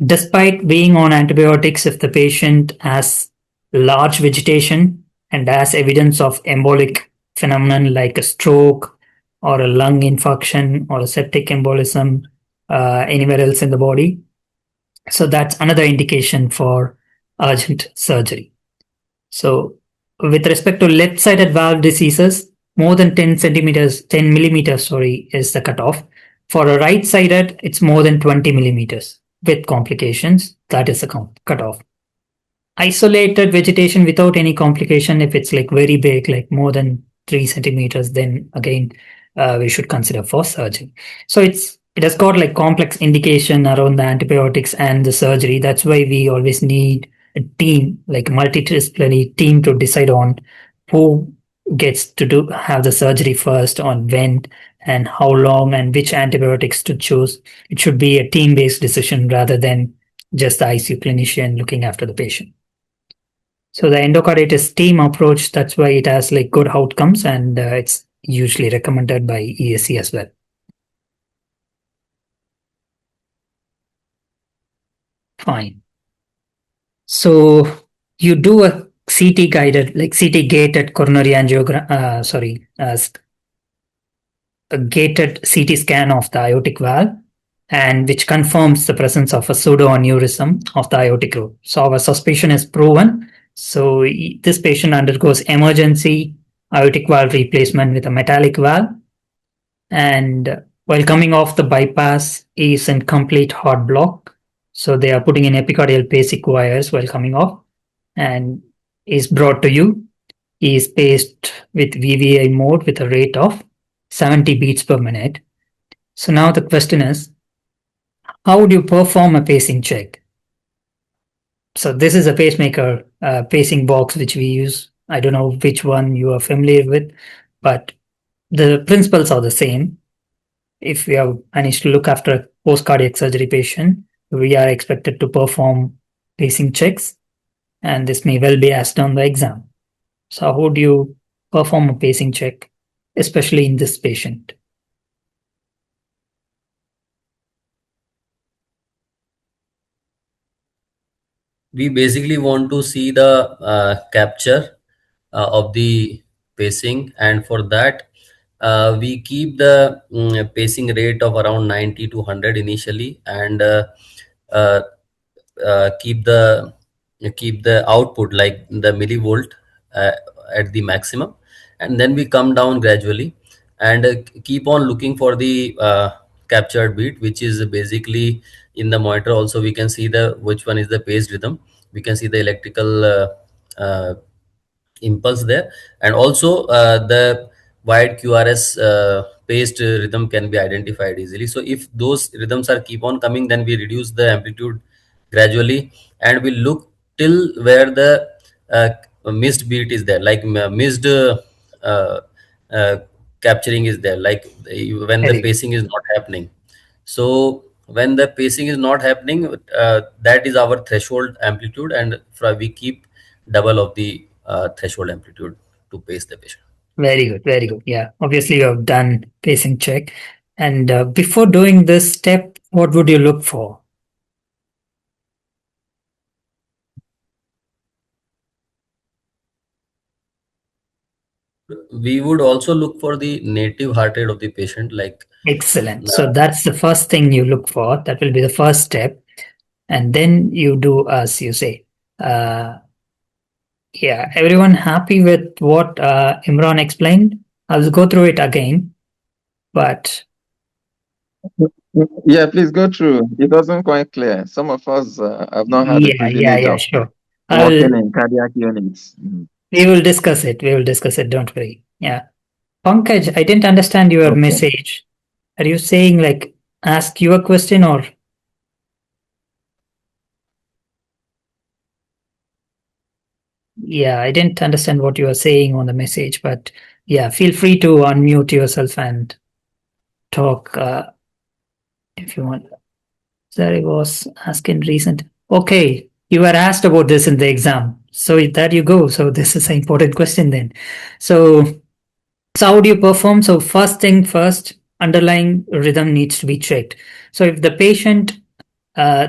despite being on antibiotics, if the patient has large vegetation and has evidence of embolic phenomenon like a stroke or a lung infarction or a septic embolism anywhere else in the body, so that's another indication for urgent surgery. So with respect to left-sided valve diseases, more than 10 millimeters, is the cutoff. For a right-sided, it's more than 20 millimeters with complications. That is the cutoff. Isolated vegetation without any complication, if it's like very big, like more than 3 centimeters, then again, we should consider for surgery. So it has got like complex indication around the antibiotics and the surgery. That's why we always need a team, like multidisciplinary team, to decide on who gets to have the surgery first, on when and how long, and which antibiotics to choose. It should be a team-based decision rather than just the ICU clinician looking after the patient. So the endocarditis team approach, that's why it has like good outcomes, and it's usually recommended by ESC as well. Fine. So you do a CT guided, like CT gated coronary angiogram, a gated CT scan of the aortic valve, and which confirms the presence of a pseudoaneurysm of the aortic root. So our suspicion is proven. So this patient undergoes emergency aortic valve replacement with a metallic valve, and while coming off the bypass is in complete heart block. So they are putting in epicardial pacing wires while coming off, and is brought to you. He is paced with VVI mode with a rate of 70 beats per minute. So now the question is, how would you perform a pacing check? So this is a pacemaker pacing box which we use. I don't know which one you are familiar with, but the principles are the same. If we have managed to look after a post-cardiac surgery patient, we are expected to perform pacing checks, and this may well be asked on the exam. So how would you perform a pacing check, especially in this patient? We basically want to see the capture of the pacing, and for that we keep the pacing rate of around 90 to 100 initially, and uh, keep the output like the millivolt uh, at the maximum, and then we come down gradually, and keep on looking for the captured beat, which is basically in the monitor. Also we can see the which one is the paced rhythm. We can see the electrical uh, impulse there, and also the wide QRS paced rhythm can be identified easily. So if those rhythms are keep on coming, then we reduce the amplitude gradually, and we look till where the uh, missed beat is there, like missed uh, uh, capturing is there, like when the pacing is not happening. So when the pacing is not happening, that is our threshold amplitude, and we keep double of the threshold amplitude to pace the patient. Very good, very good. Yeah, obviously you have done pacing check. And before doing this step, what would you look for? We would also look for the native heart rate of the patient, like Excellent. So that's the first thing you look for. That will be the first step. And then you do as you say. Yeah, everyone happy with what Imran explained? I'll go through it again, but Yeah, please go through. It wasn't quite clear. Some of us have not had the privilege of sure. working in cardiac units. Mhm. We will discuss it. We will discuss it. Don't worry. Yeah. Pankaj, I didn't understand your Okay. message. Are you saying like ask your question or? Yeah, I didn't understand what you were saying on the message, but yeah, feel free to unmute yourself and talk if you want. Sorry, was asking recent. Okay, you were asked about this in the exam. So there you go. So this is an important question then. So how do you perform? So first thing first, underlying rhythm needs to be checked. So if the patient,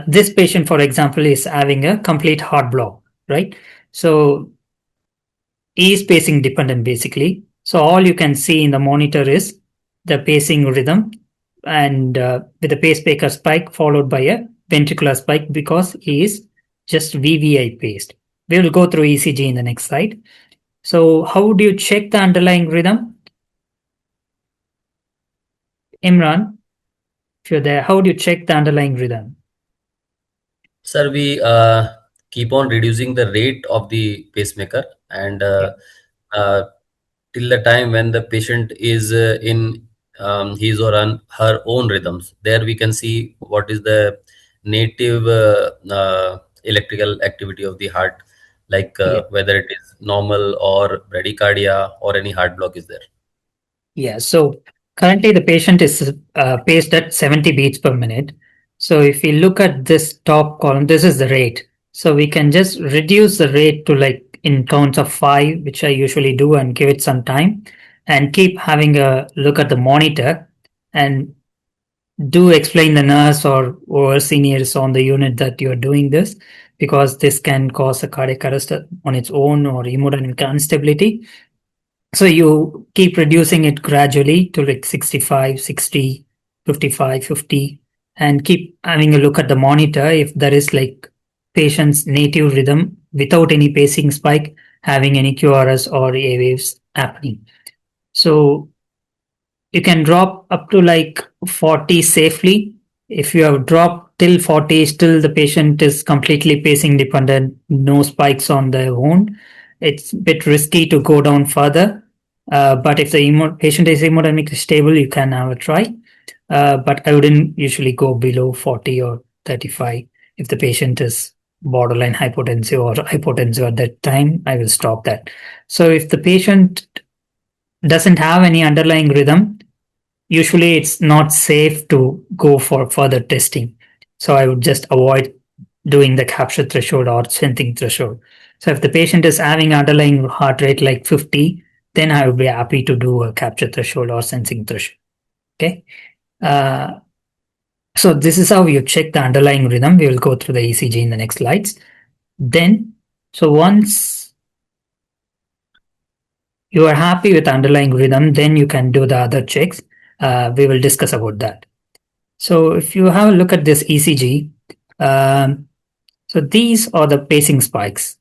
this patient, for example, is having a complete heart block, right? So he is pacing dependent basically. So all you can see in the monitor is the pacing rhythm, and with a pacemaker spike followed by a ventricular spike because he is just VVI paced. We will go through ECG in the next slide. So how do you check the underlying rhythm? Imran, if you're there, how do you check the underlying rhythm? Sir, we keep on reducing the rate of the pacemaker, and till the time when the patient is in his or her own rhythms. There we can see what is the native electrical activity of the heart, like Yeah. whether it is normal or bradycardia or any heart block is there. Yeah. So currently the patient is paced at 70 beats per minute. So if we look at this top column, this is the rate. So we can just reduce the rate to like in counts of 5, which I usually do, and give it some time and keep having a look at the monitor, and do explain the nurse or seniors on the unit that you're doing this, because this can cause a cardiac arrest on its own or hemodynamic instability. So you keep reducing it gradually to like 65, 60, 55, 50, and keep having a look at the monitor if there is like patient's native rhythm without any pacing spike having any QRS or A waves happening. So you can drop up to like 40 safely. If you have dropped till 40, still the patient is completely pacing dependent, no spikes on the wound, it's a bit risky to go down further. But if the patient is hemodynamically stable, you can have a try. But I wouldn't usually go below 40 or 35. If the patient is borderline hypotensive or hypotensive at that time, I will stop that. So if the patient doesn't have any underlying rhythm, usually it's not safe to go for further testing. So I would just avoid doing the capture threshold or sensing threshold. So if the patient is having underlying heart rate like 50, then I would be happy to do a capture threshold or sensing threshold. Okay. So this is how you check the underlying rhythm. We will go through the ECG in the next slides. Then, so once you are happy with underlying rhythm, then you can do the other checks. We will discuss about that. So if you have a look at this ECG, so these are the pacing spikes.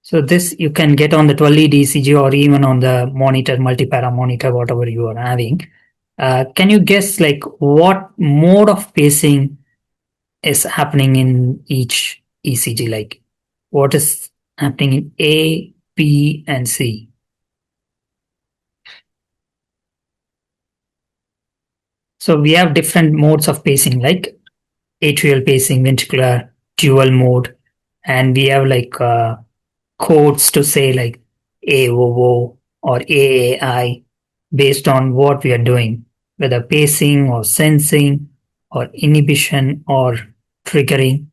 So this you can get on the 12-lead ECG or even on the monitor, multi-para monitor, whatever you are having. Can you guess like what mode of pacing is happening in each ECG? Like what is happening in A, B, and C? So we have different modes of pacing, like atrial pacing, ventricular, dual mode, and we have like codes to say like AOO or AAI based on what we are doing, whether pacing or sensing or inhibition or triggering.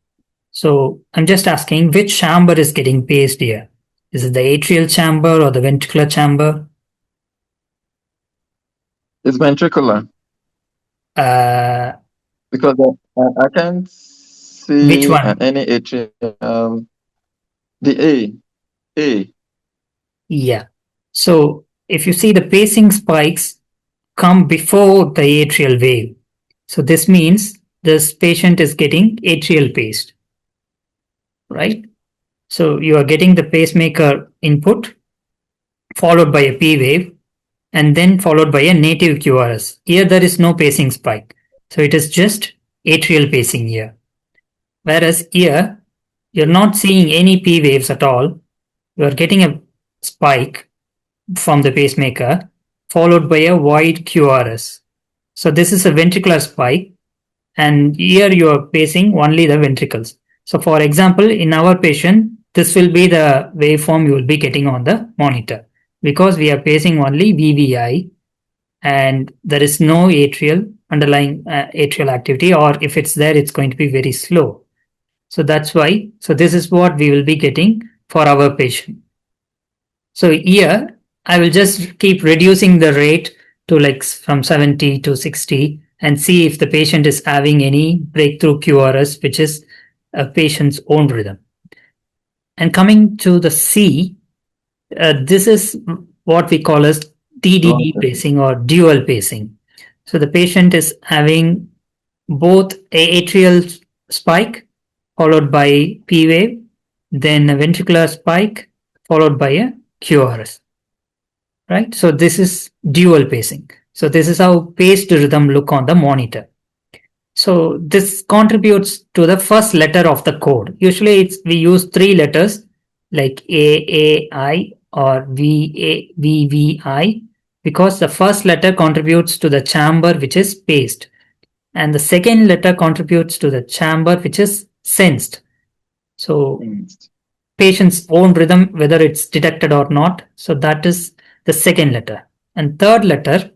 So I'm just asking which chamber is getting paced here. Is it the atrial chamber or the ventricular chamber? It's ventricular. Because I can't see Which one? any atrial. The A. Yeah. So if you see the pacing spikes come before the atrial wave. So this means this patient is getting atrial paced, right? So you are getting the pacemaker input followed by a P wave and then followed by a native QRS. Here there is no pacing spike. So it is just atrial pacing here. Whereas here you're not seeing any P waves at all. You are getting a spike from the pacemaker followed by a wide QRS. So this is a ventricular spike, and here you are pacing only the ventricles. So for example, in our patient, this will be the waveform you will be getting on the monitor, because we are pacing only VVI and there is no atrial underlying atrial activity, or if it's there, it's going to be very slow. So that's why, so this is what we will be getting for our patient. So here I will just keep reducing the rate to like from 70 to 60 and see if the patient is having any breakthrough QRS, which is a patient's own rhythm. And coming to the C, this is what we call as DDD pacing or dual pacing. So the patient is having both a atrial spike followed by P wave, then a ventricular spike followed by a QRS, right? So this is dual pacing. So this is how paced rhythm look on the monitor. So this contributes to the first letter of the code. Usually we use 3 letters like AAI or VVI, because the first letter contributes to the chamber which is paced and the second letter contributes to the chamber which is sensed. So Sensed. patient's own rhythm, whether it's detected or not. So that is the second letter. And third letter,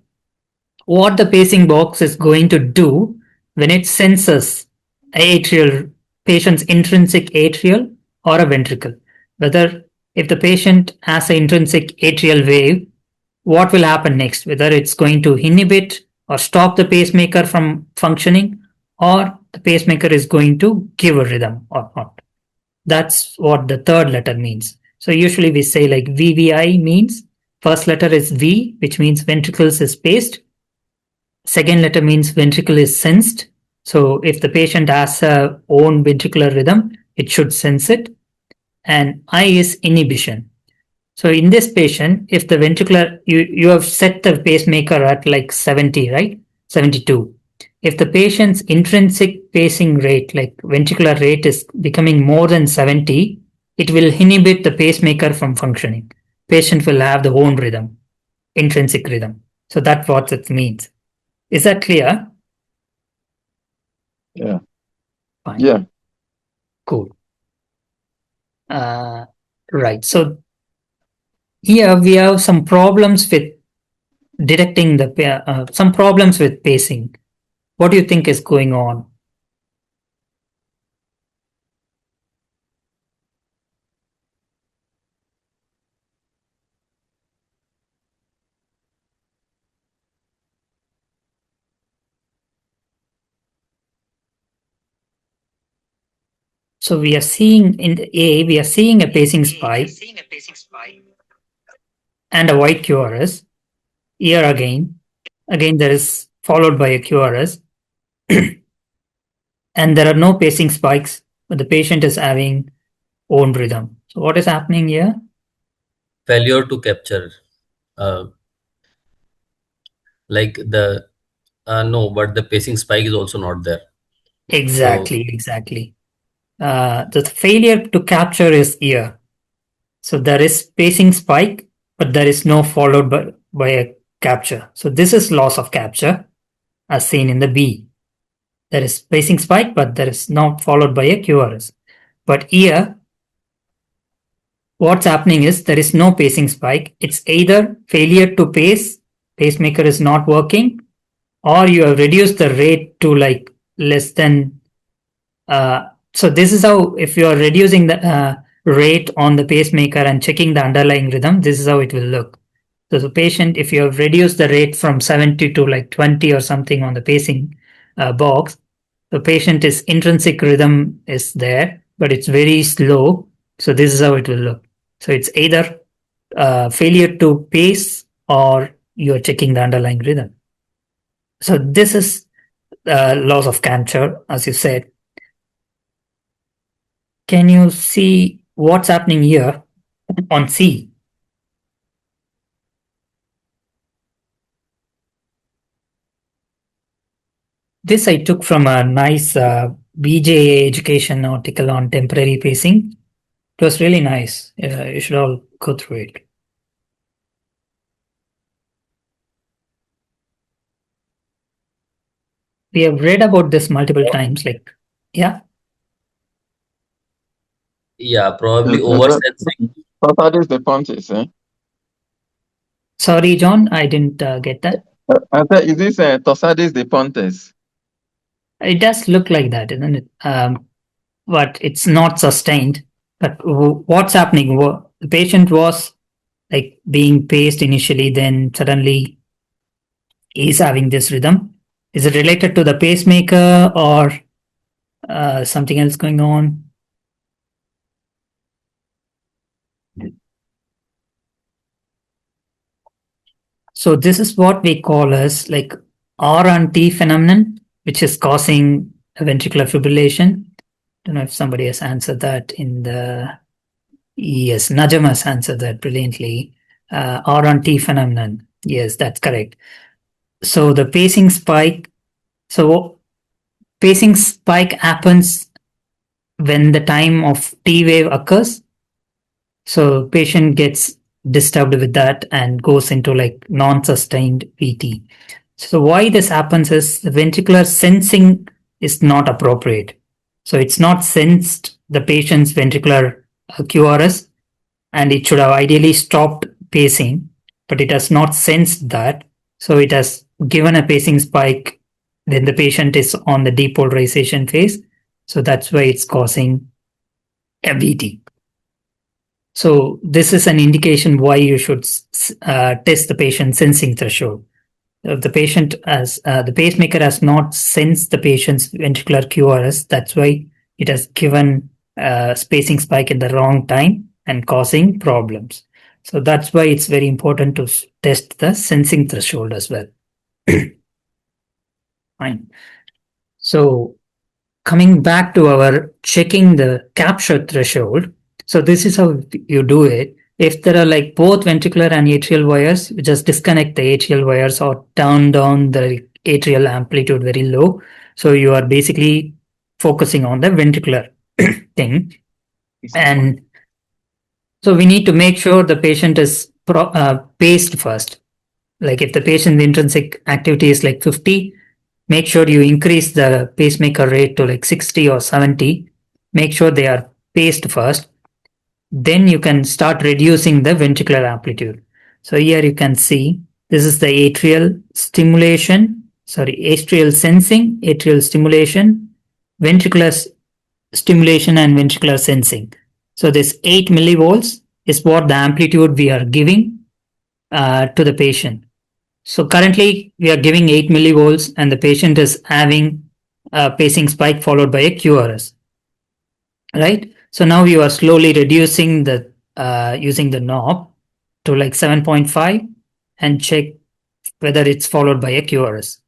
what the pacing box is going to do when it senses atrial, patient's intrinsic atrial or a ventricle. Whether if the patient has an intrinsic atrial wave, what will happen next? Whether it's going to inhibit or stop the pacemaker from functioning, or the pacemaker is going to give a rhythm or not. That's what the third letter means. So usually we say like VVI means first letter is V, which means ventricles is paced. Second letter means ventricle is sensed. So if the patient has a own ventricular rhythm, it should sense it. And I is inhibition. So in this patient, if the ventricular, you have set the pacemaker at like 70, right? 72. If the patient's intrinsic pacing rate, like ventricular rate, is becoming more than 70, it will inhibit the pacemaker from functioning. Patient will have the own rhythm, intrinsic rhythm. So that's what it means. Is that clear? Yeah. Fine. Yeah. Cool. Right. So here we have some problems with detecting the some problems with pacing. What do you think is going on? So we are seeing in the A, we are seeing a pacing spike and a white QRS. Here again there is followed by a QRS. And there are no pacing spikes, but the patient is having own rhythm. So what is happening here? Failure to capture. Like the no, but the pacing spike is also not there. Exactly. The failure to capture is here. So there is pacing spike, but there is no followed by a capture. So this is loss of capture as seen in the B. There is pacing spike, but there is not followed by a QRS. But here, what's happening is there is no pacing spike. It's either failure to pace, pacemaker is not working, or you have reduced the rate to like less than. So this is how, if you are reducing the rate on the pacemaker and checking the underlying rhythm, this is how it will look. So the patient, if you have reduced the rate from 70 to like 20 or something on the pacing box, the patient is intrinsic rhythm is there, but it's very slow. So this is how it will look. So it's either failure to pace or you're checking the underlying rhythm. So this is loss of capture, as you said. Can you see what's happening here on C? This I took from a nice BJA education article on temporary pacing. It was really nice. You should all go through it. We have read about this multiple times. Like, yeah. Yeah, probably oversensing. Tosadis de Pontes, eh? Sorry, John, I didn't get that. I said, is this Tosadis de Pontes? It does look like that, isn't it? But it's not sustained. But what's happening? The patient was like being paced initially, then suddenly he's having this rhythm. Is it related to the pacemaker or something else going on? So this is what we call as like R and T phenomenon, which is causing a ventricular fibrillation. Don't know if somebody has answered that in the. Yes, Najam has answered that brilliantly. R and T phenomenon. Yes, that's correct. So the pacing spike. So pacing spike happens when the time of T wave occurs. So patient gets disturbed with that and goes into like non-sustained VT. So why this happens is the ventricular sensing is not appropriate. So it's not sensed the patient's ventricular QRS, and it should have ideally stopped pacing, but it has not sensed that. So it has given a pacing spike. Then the patient is on the depolarization phase. So that's why it's causing a VT. So this is an indication why you should test the patient sensing threshold. If the patient has the pacemaker has not sensed the patient's ventricular QRS, that's why it has given spacing spike at the wrong time and causing problems. So that's why it's very important to test the sensing threshold as well. Fine. So coming back to our checking the capture threshold. So this is how you do it. If there are like both ventricular and atrial wires, you just disconnect the atrial wires or turn down the atrial amplitude very low. So you are basically focusing on the ventricular thing. And so we need to make sure the patient is paced first. Like if the patient's intrinsic activity is like 50, make sure you increase the pacemaker rate to like 60 or 70. Make sure they are paced first. Then you can start reducing the ventricular amplitude. So here you can see this is the atrial sensing, atrial stimulation, ventricular stimulation, and ventricular sensing. So this 8 millivolts is what the amplitude we are giving to the patient. So currently we are giving 8 millivolts and the patient is having a pacing spike followed by a QRS, right? So now you are slowly reducing the using the knob to like 7.5 and check whether it's followed by a QRS.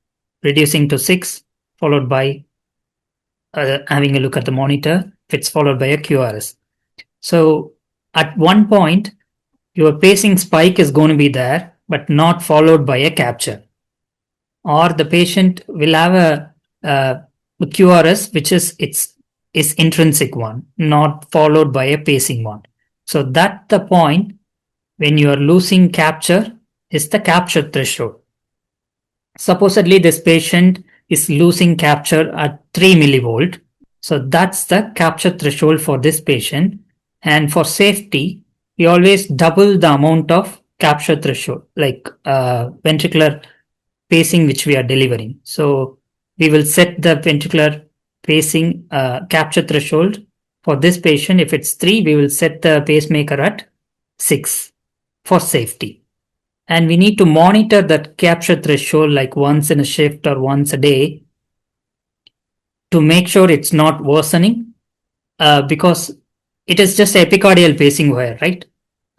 Reducing to 6 followed by having a look at the monitor if it's followed by a QRS. So at one point your pacing spike is going to be there but not followed by a capture, or the patient will have a QRS which is intrinsic one, not followed by a pacing one. So that's the point when you are losing capture is the capture threshold. Supposedly this patient is losing capture at 3 millivolt. So that's the capture threshold for this patient. And for safety, we always double the amount of capture threshold, like ventricular pacing which we are delivering. So we will set the ventricular pacing capture threshold for this patient. If it's 3, we will set the pacemaker at 6 for safety. And we need to monitor that capture threshold like once in a shift or once a day to make sure it's not worsening because it is just epicardial pacing wire, right?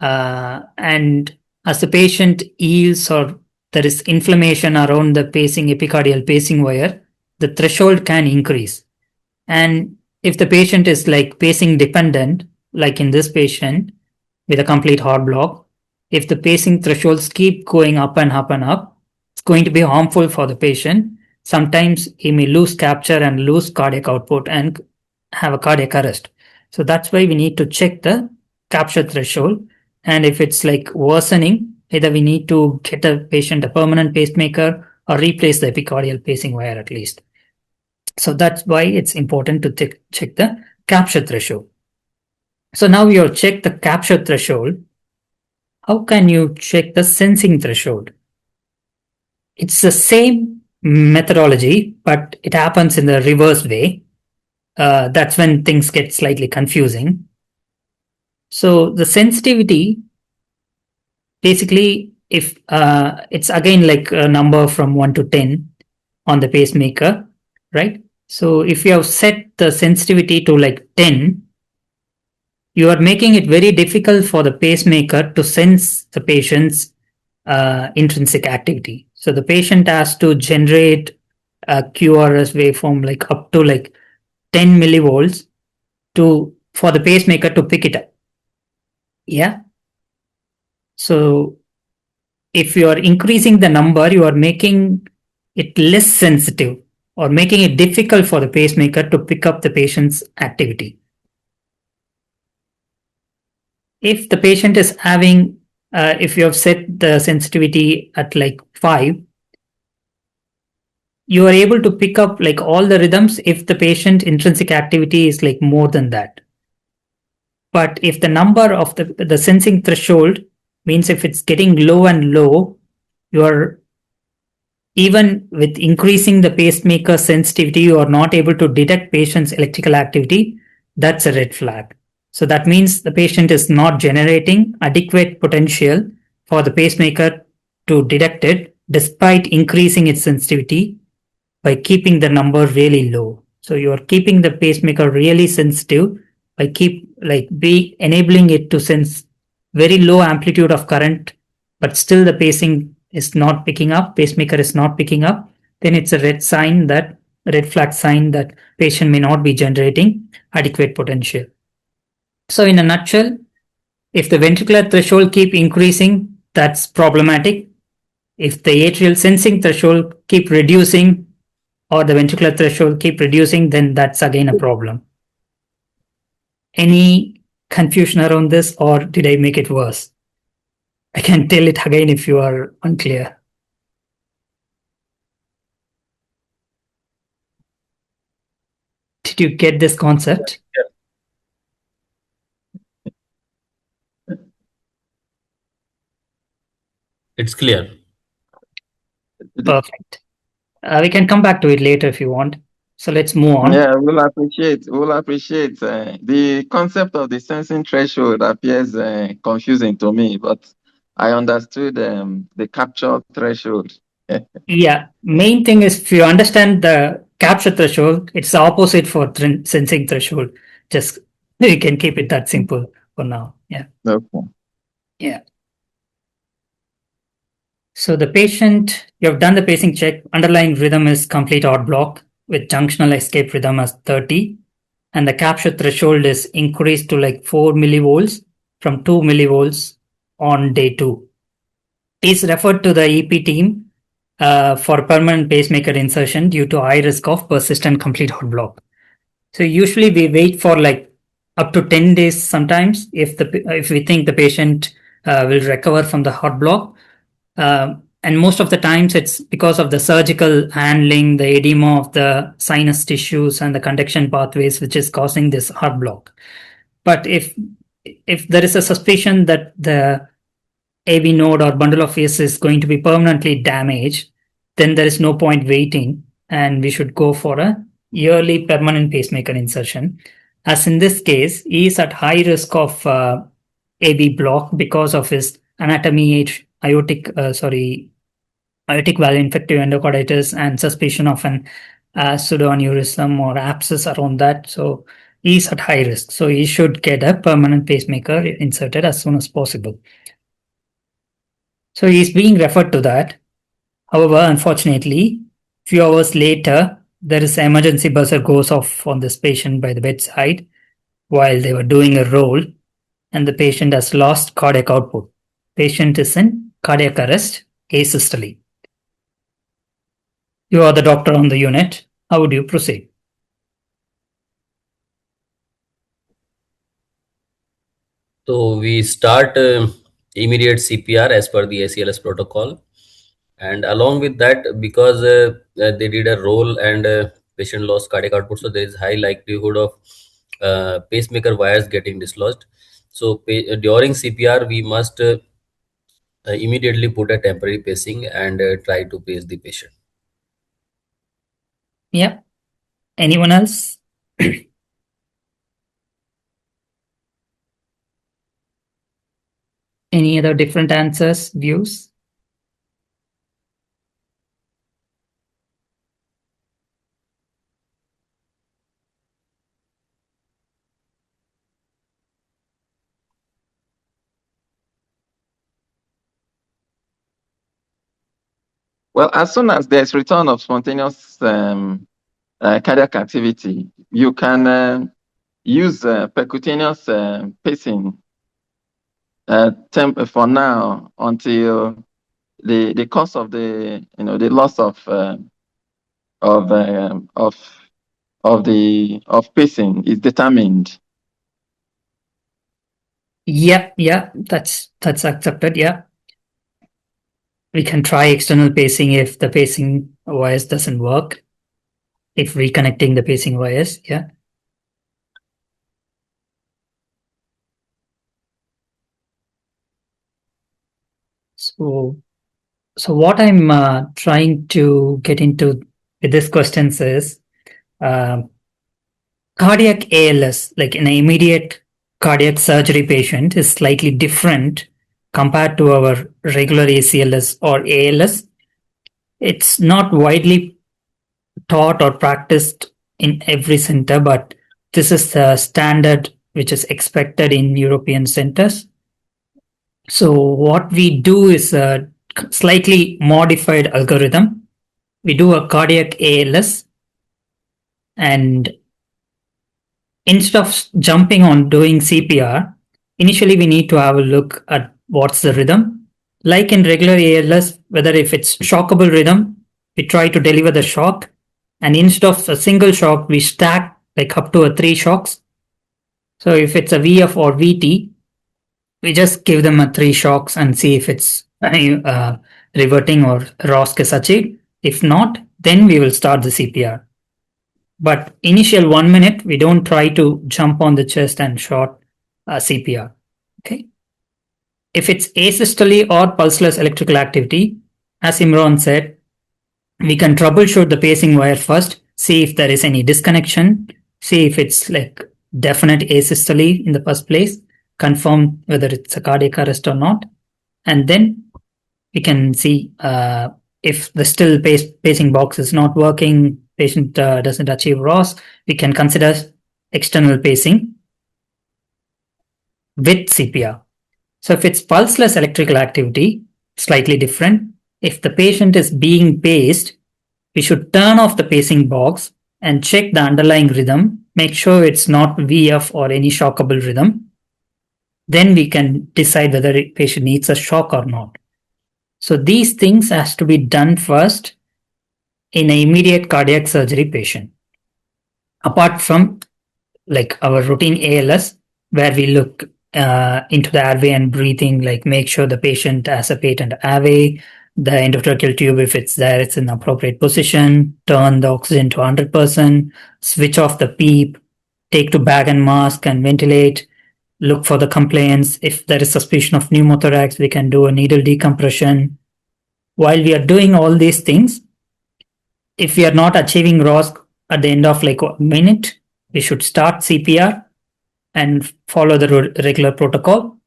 And as the patient heals or there is inflammation around the epicardial pacing wire, the threshold can increase. And if the patient is like pacing dependent, like in this patient with a complete heart block, if the pacing thresholds keep going up and up and up, it's going to be harmful for the patient. Sometimes he may lose capture and lose cardiac output and have a cardiac arrest. So that's why we need to check the capture threshold. And if it's like worsening, either we need to get a patient a permanent pacemaker or replace the epicardial pacing wire at least. So that's why it's important to check the capture threshold. So now you have checked the capture threshold. How can you check the sensing threshold? It's the same methodology, but it happens in the reverse way. That's when things get slightly confusing. So the sensitivity, basically, if it's again like a number from 1 to 10 on the pacemaker, right? So if you have set the sensitivity to like 10, you are making it very difficult for the pacemaker to sense the patient's intrinsic activity. So the patient has to generate a QRS waveform like up to like 10 millivolts for the pacemaker to pick it up. Yeah. So if you are increasing the number, you are making it less sensitive or making it difficult for the pacemaker to pick up the patient's activity. If the patient is having, if you have set the sensitivity at like 5, you are able to pick up like all the rhythms if the patient intrinsic activity is like more than that. But if the number of the sensing threshold means if it's getting low and low, you are even with increasing the pacemaker sensitivity, you are not able to detect patient's electrical activity. That's a red flag. So that means the patient is not generating adequate potential for the pacemaker to detect it despite increasing its sensitivity by keeping the number really low. So you are keeping the pacemaker really sensitive by be enabling it to sense very low amplitude of current, but still the pacing is not picking up, pacemaker is not picking up, then it's a red flag sign that patient may not be generating adequate potential. So in a nutshell, if the ventricular threshold keep increasing, that's problematic. If the atrial sensing threshold keep reducing, or the ventricular threshold keep reducing, then that's again a problem. Any confusion around this, or did I make it worse? I can tell it again if you are unclear. Did you get this concept? It's clear. Perfect. We can come back to it later if you want. So let's move on. Yeah, we'll appreciate. The concept of the sensing threshold appears confusing to me, but I understood the capture threshold. Yeah, main thing is if you understand the capture threshold, it's the opposite for sensing threshold. Just you can keep it that simple for now. Yeah. Okay. Yeah. So the patient, you have done the pacing check, underlying rhythm is complete odd block with junctional escape rhythm as 30, and the capture threshold is increased to like 4 millivolts from 2 millivolts on day 2. Is referred to the EP team for permanent pacemaker insertion due to high risk of persistent complete odd block. So usually we wait for like up to 10 days sometimes if we think the patient will recover from the heart block. And most of the times it's because of the surgical handling, the edema of the sinus tissues and the conduction pathways which is causing this heart block. But if there is a suspicion that the AV node or bundle of hairs is going to be permanently damaged, then there is no point waiting and we should go for a yearly permanent pacemaker insertion. As in this case, he is at high risk of AV block because of his anatomy, aortic valve infective endocarditis and suspicion of an pseudoaneurysm or abscess around that. So he's at high risk. So he should get a permanent pacemaker inserted as soon as possible. So he's being referred to that. However, unfortunately, few hours later, there is an emergency buzzer goes off on this patient by the bedside while they were doing a roll, and the patient has lost cardiac output. Patient is in cardiac arrest, asystole. You are the doctor on the unit. How would you proceed? So we start immediate CPR as per the ACLS protocol. And along with that, because they did a roll and patient lost cardiac output, so there is high likelihood of pacemaker wires getting dislodged. So during CPR, we must immediately put a temporary pacing and try to pace the patient. Yeah. Anyone else? Any other different answers, views? Well, as soon as there's return of spontaneous cardiac activity, you can use percutaneous pacing for now until the cause of the loss of pacing is determined. Yeah, that's accepted. Yeah. we can try external pacing if the pacing wires doesn't work. If reconnecting the pacing wires, yeah. So what I'm trying to get into with this questions is cardiac ALS, like an immediate cardiac surgery patient, is slightly different compared to our regular ACLS or ALS. It's not widely taught or practiced in every center, but this is the standard which is expected in European centers. So what we do is a slightly modified algorithm. We do a cardiac ALS, and instead of jumping on doing CPR, initially we need to have a look at what's the rhythm. Like in regular ALS, whether if it's shockable rhythm, we try to deliver the shock, and instead of a single shock, we stack like up to 3 shocks. So if it's a VF or VT, we just give them 3 shocks and see if it's reverting or ROSC is achieved. If not, then we will start the CPR. But initial 1 minute, we don't try to jump on the chest and short CPR. Okay. If it's asystole or pulseless electrical activity, as Imran said, we can troubleshoot the pacing wire first, see if there is any disconnection, see if it's like definite asystole in the first place, confirm whether it's a cardiac arrest or not, and then we can see if the still pacing box is not working, patient doesn't achieve ROS, we can consider external pacing with CPR. So if it's pulseless electrical activity, slightly different. If the patient is being paced, we should turn off the pacing box and check the underlying rhythm, make sure it's not VF or any shockable rhythm. Then we can decide whether the patient needs a shock or not. So these things has to be done first in an immediate cardiac surgery patient. Apart from like our routine ALS, where we look into the airway and breathing, like make sure the patient has a patent airway, the endotracheal tube, if it's there, it's in appropriate position, turn the oxygen to 100%, switch off the PEEP, take to bag and mask and ventilate, look for the complaints. If there is suspicion of pneumothorax, we can do a needle decompression. While we are doing all these things, if we are not achieving ROSC at the end of like a minute, we should start CPR and follow the regular protocol.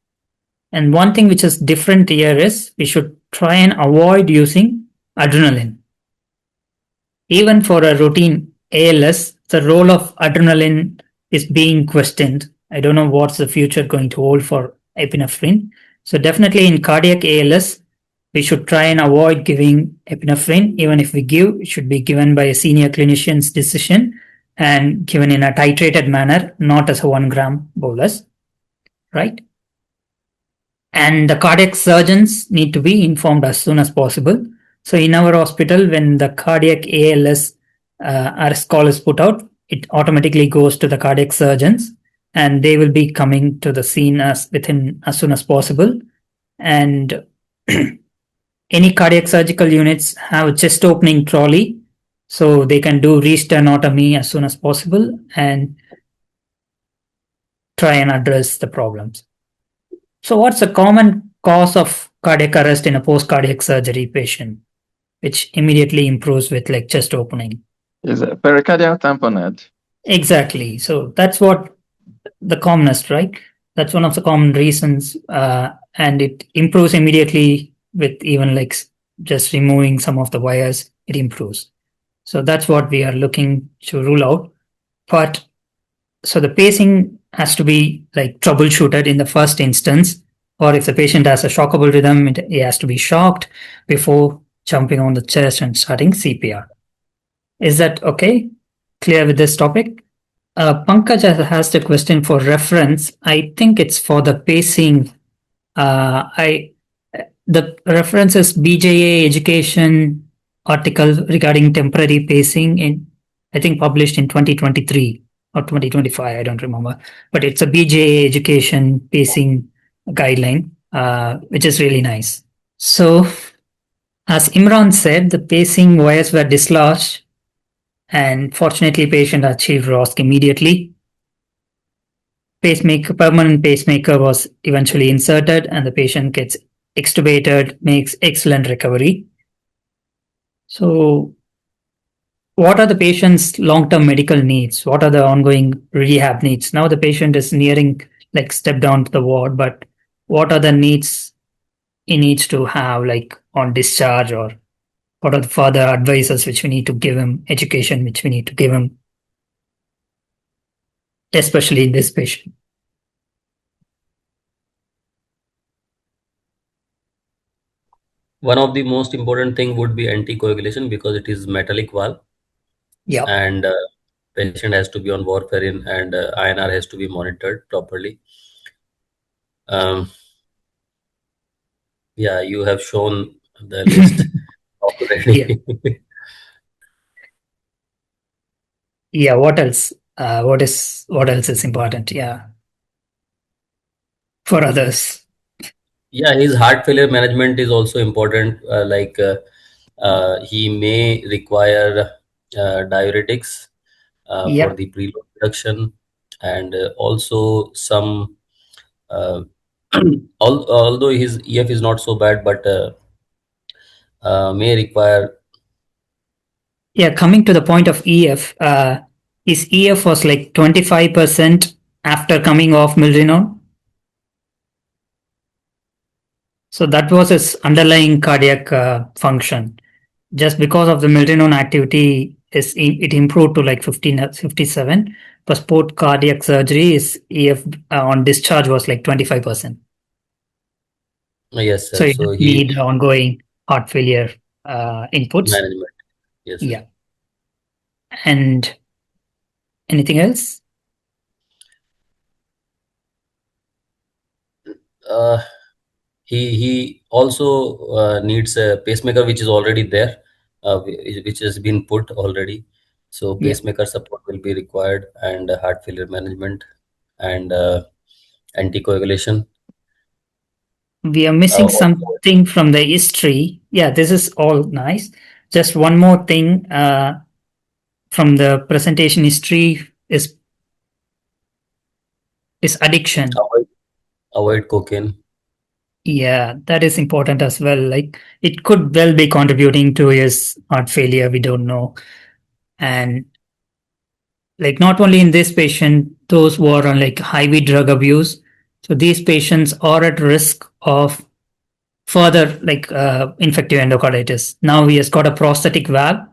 And one thing which is different here is we should try and avoid using adrenaline. Even for a routine ALS, the role of adrenaline is being questioned. I don't know what's the future going to hold for epinephrine. So definitely in cardiac ALS, we should try and avoid giving epinephrine. Even if we give, it should be given by a senior clinician's decision and given in a titrated manner, not as a 1 gram bolus, right? And the cardiac surgeons need to be informed as soon as possible. So in our hospital, when the cardiac ALS arrest call is put out, it automatically goes to the cardiac surgeons, and they will be coming to the scene as soon as possible. And any cardiac surgical units have a chest opening trolley, so they can do restenotomy as soon as possible and try and address the problems. So what's a common cause of cardiac arrest in a post-cardiac surgery patient, which immediately improves with like chest opening? Is a pericardial tamponade. Exactly. So that's what the commonest, right? That's one of the common reasons, and it improves immediately with even like just removing some of the wires, it improves. So that's what we are looking to rule out. But so the pacing has to be like troubleshooted in the first instance, or if the patient has a shockable rhythm, it has to be shocked before jumping on the chest and starting CPR. Is that okay? Clear with this topic? Pankaj has the question for reference. I think it's for the pacing. The reference is BJA education article regarding temporary pacing in, I think, published in 2023 or 2025. I don't remember, but it's a BJA education pacing guideline, which is really nice. So As Imran said, the pacing wires were dislodged, and fortunately, patient achieved ROSC immediately. Permanent pacemaker was eventually inserted, and the patient gets extubated, makes excellent recovery. So, what are the patient's long-term medical needs? What are the ongoing rehab needs? Now the patient is nearing like step down to the ward, but what are the needs he needs to have like on discharge, or what are the further advices which we need to give him, education which we need to give him, especially in this patient? One of the most important thing would be anticoagulation because it is metallic valve, Yeah. and patient has to be on warfarin, and INR has to be monitored properly. Yeah, you have shown the list already. Yeah. What else? What else is important? Yeah. For others. Yeah, his heart failure management is also important. He may require diuretics for the preload reduction, and also some. Although his EF is not so bad, but may require. Yeah, coming to the point of EF, his EF was like 25% after coming off milrinone. So that was his underlying cardiac function. Just because of the milrinone activity, it improved to like 57. Post cardiac surgery, his EF on discharge was like 25%. Yes, sir. So you So need ongoing heart failure inputs. Management. Yes, sir. Yeah. And anything else? He also needs a pacemaker, which is already there, which has been put already. So pacemaker support will be required, and heart failure management, and anticoagulation. We are missing something from the history. Yeah, this is all nice. Just one more thing from the presentation history is addiction. Avoid cocaine. Yeah, that is important as well. Like it could well be contributing to his heart failure. We don't know. And like not only in this patient, those who are on like IV drug abuse. So these patients are at risk of further like infective endocarditis. Now he has got a prosthetic valve.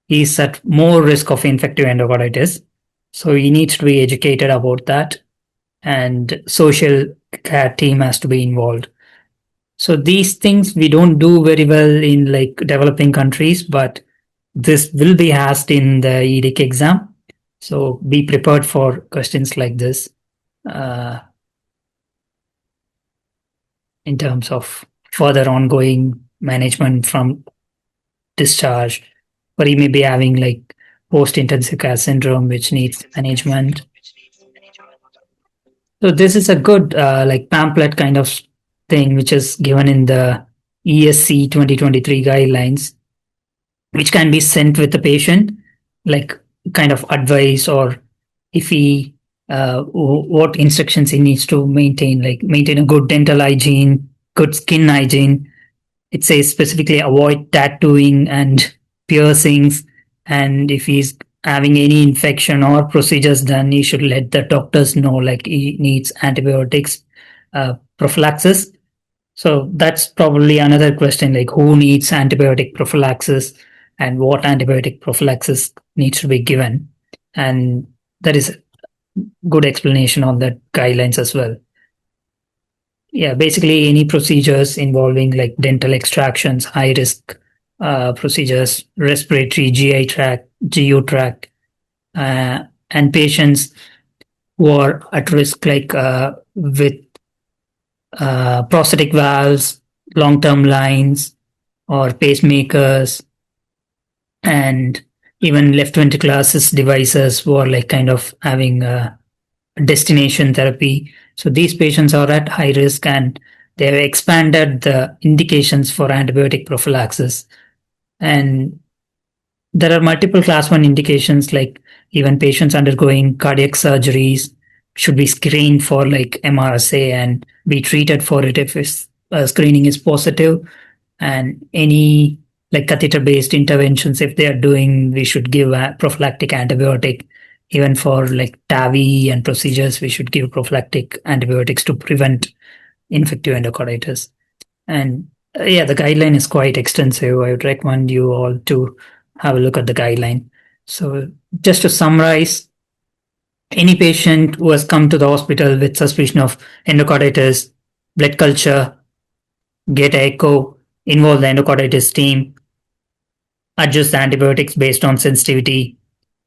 He's at more risk of infective endocarditis. So he needs to be educated about that, and social care team has to be involved. So these things we don't do very well in like developing countries, but this will be asked in the EDIC exam. So be prepared for questions like this in terms of further ongoing management from discharge, or he may be having like post-intensive care syndrome, which needs management. So this is a good like pamphlet kind of thing, which is given in the ESC 2023 guidelines, which can be sent with the patient, like kind of advice, or if he what instructions he needs to maintain, like maintain a good dental hygiene, good skin hygiene. It says specifically avoid tattooing and piercings, and if he's having any infection or procedures done, he should let the doctors know like he needs antibiotics prophylaxis. So that's probably another question, like who needs antibiotic prophylaxis and what antibiotic prophylaxis needs to be given. And there is good explanation on that guidelines as well. Yeah, basically any procedures involving like dental extractions, high risk procedures, respiratory, GI tract, GU tract, and patients who are at risk like with prosthetic valves, long-term lines, or pacemakers, and even left ventricular assist devices who are like kind of having destination therapy. So these patients are at high risk, and they have expanded the indications for antibiotic prophylaxis. And there are multiple class 1 indications, like even patients undergoing cardiac surgeries should be screened for like MRSA and be treated for it if screening is positive. And any like catheter based interventions, if they are doing, we should give a prophylactic antibiotic. Even for like TAVI and procedures, we should give prophylactic antibiotics to prevent infective endocarditis. And yeah, the guideline is quite extensive. I would recommend you all to have a look at the guideline. So just to summarize, any patient who has come to the hospital with suspicion of endocarditis, blood culture, get echo, involve the endocarditis team, adjust the antibiotics based on sensitivity,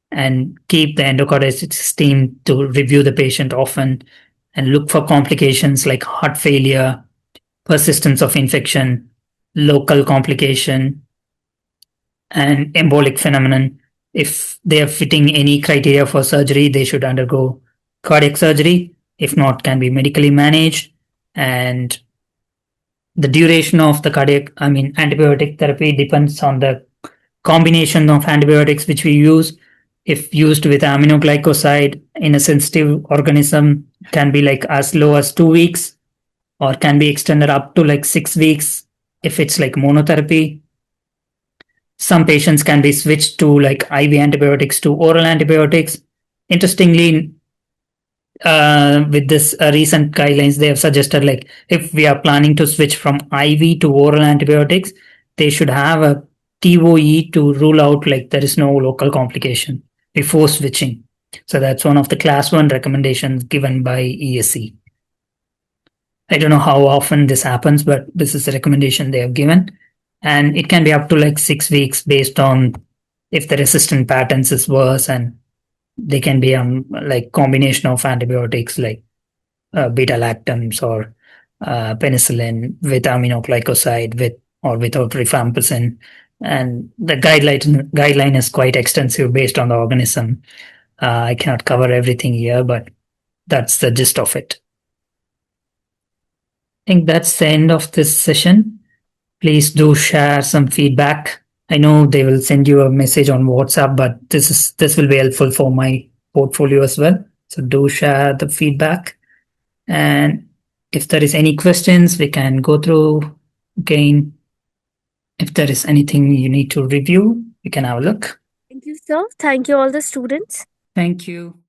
and keep the endocarditis team to review the patient often and look for complications like heart failure, persistence of infection, local complication, and embolic phenomenon. If they are fitting any criteria for surgery, they should undergo cardiac surgery. If not, can be medically managed. And the duration of the antibiotic therapy depends on the combination of antibiotics which we use. If used with aminoglycoside in a sensitive organism, can be like as low as 2 weeks, or can be extended up to like 6 weeks if it's like monotherapy. Some patients can be switched to like IV antibiotics to oral antibiotics. Interestingly, with this recent guidelines, they have suggested like if we are planning to switch from IV to oral antibiotics, they should have a TOE to rule out like there is no local complication before switching. So that's one of the class 1 recommendations given by ESC. I don't know how often this happens, but this is the recommendation they have given. And it can be up to like 6 weeks based on if the resistant patterns is worse, and they can be on like combination of antibiotics like beta lactams or penicillin with aminoglycoside with or without rifampicin. And the guideline is quite extensive based on the organism. I cannot cover everything here, but that's the gist of it. I think that's the end of this session. Please do share some feedback. I know they will send you a message on WhatsApp, but this will be helpful for my portfolio as well. So do share the feedback. And if there is any questions, we can go through again. If there is anything you need to review, we can have a look. Thank you, sir. Thank you, all the students. Thank you.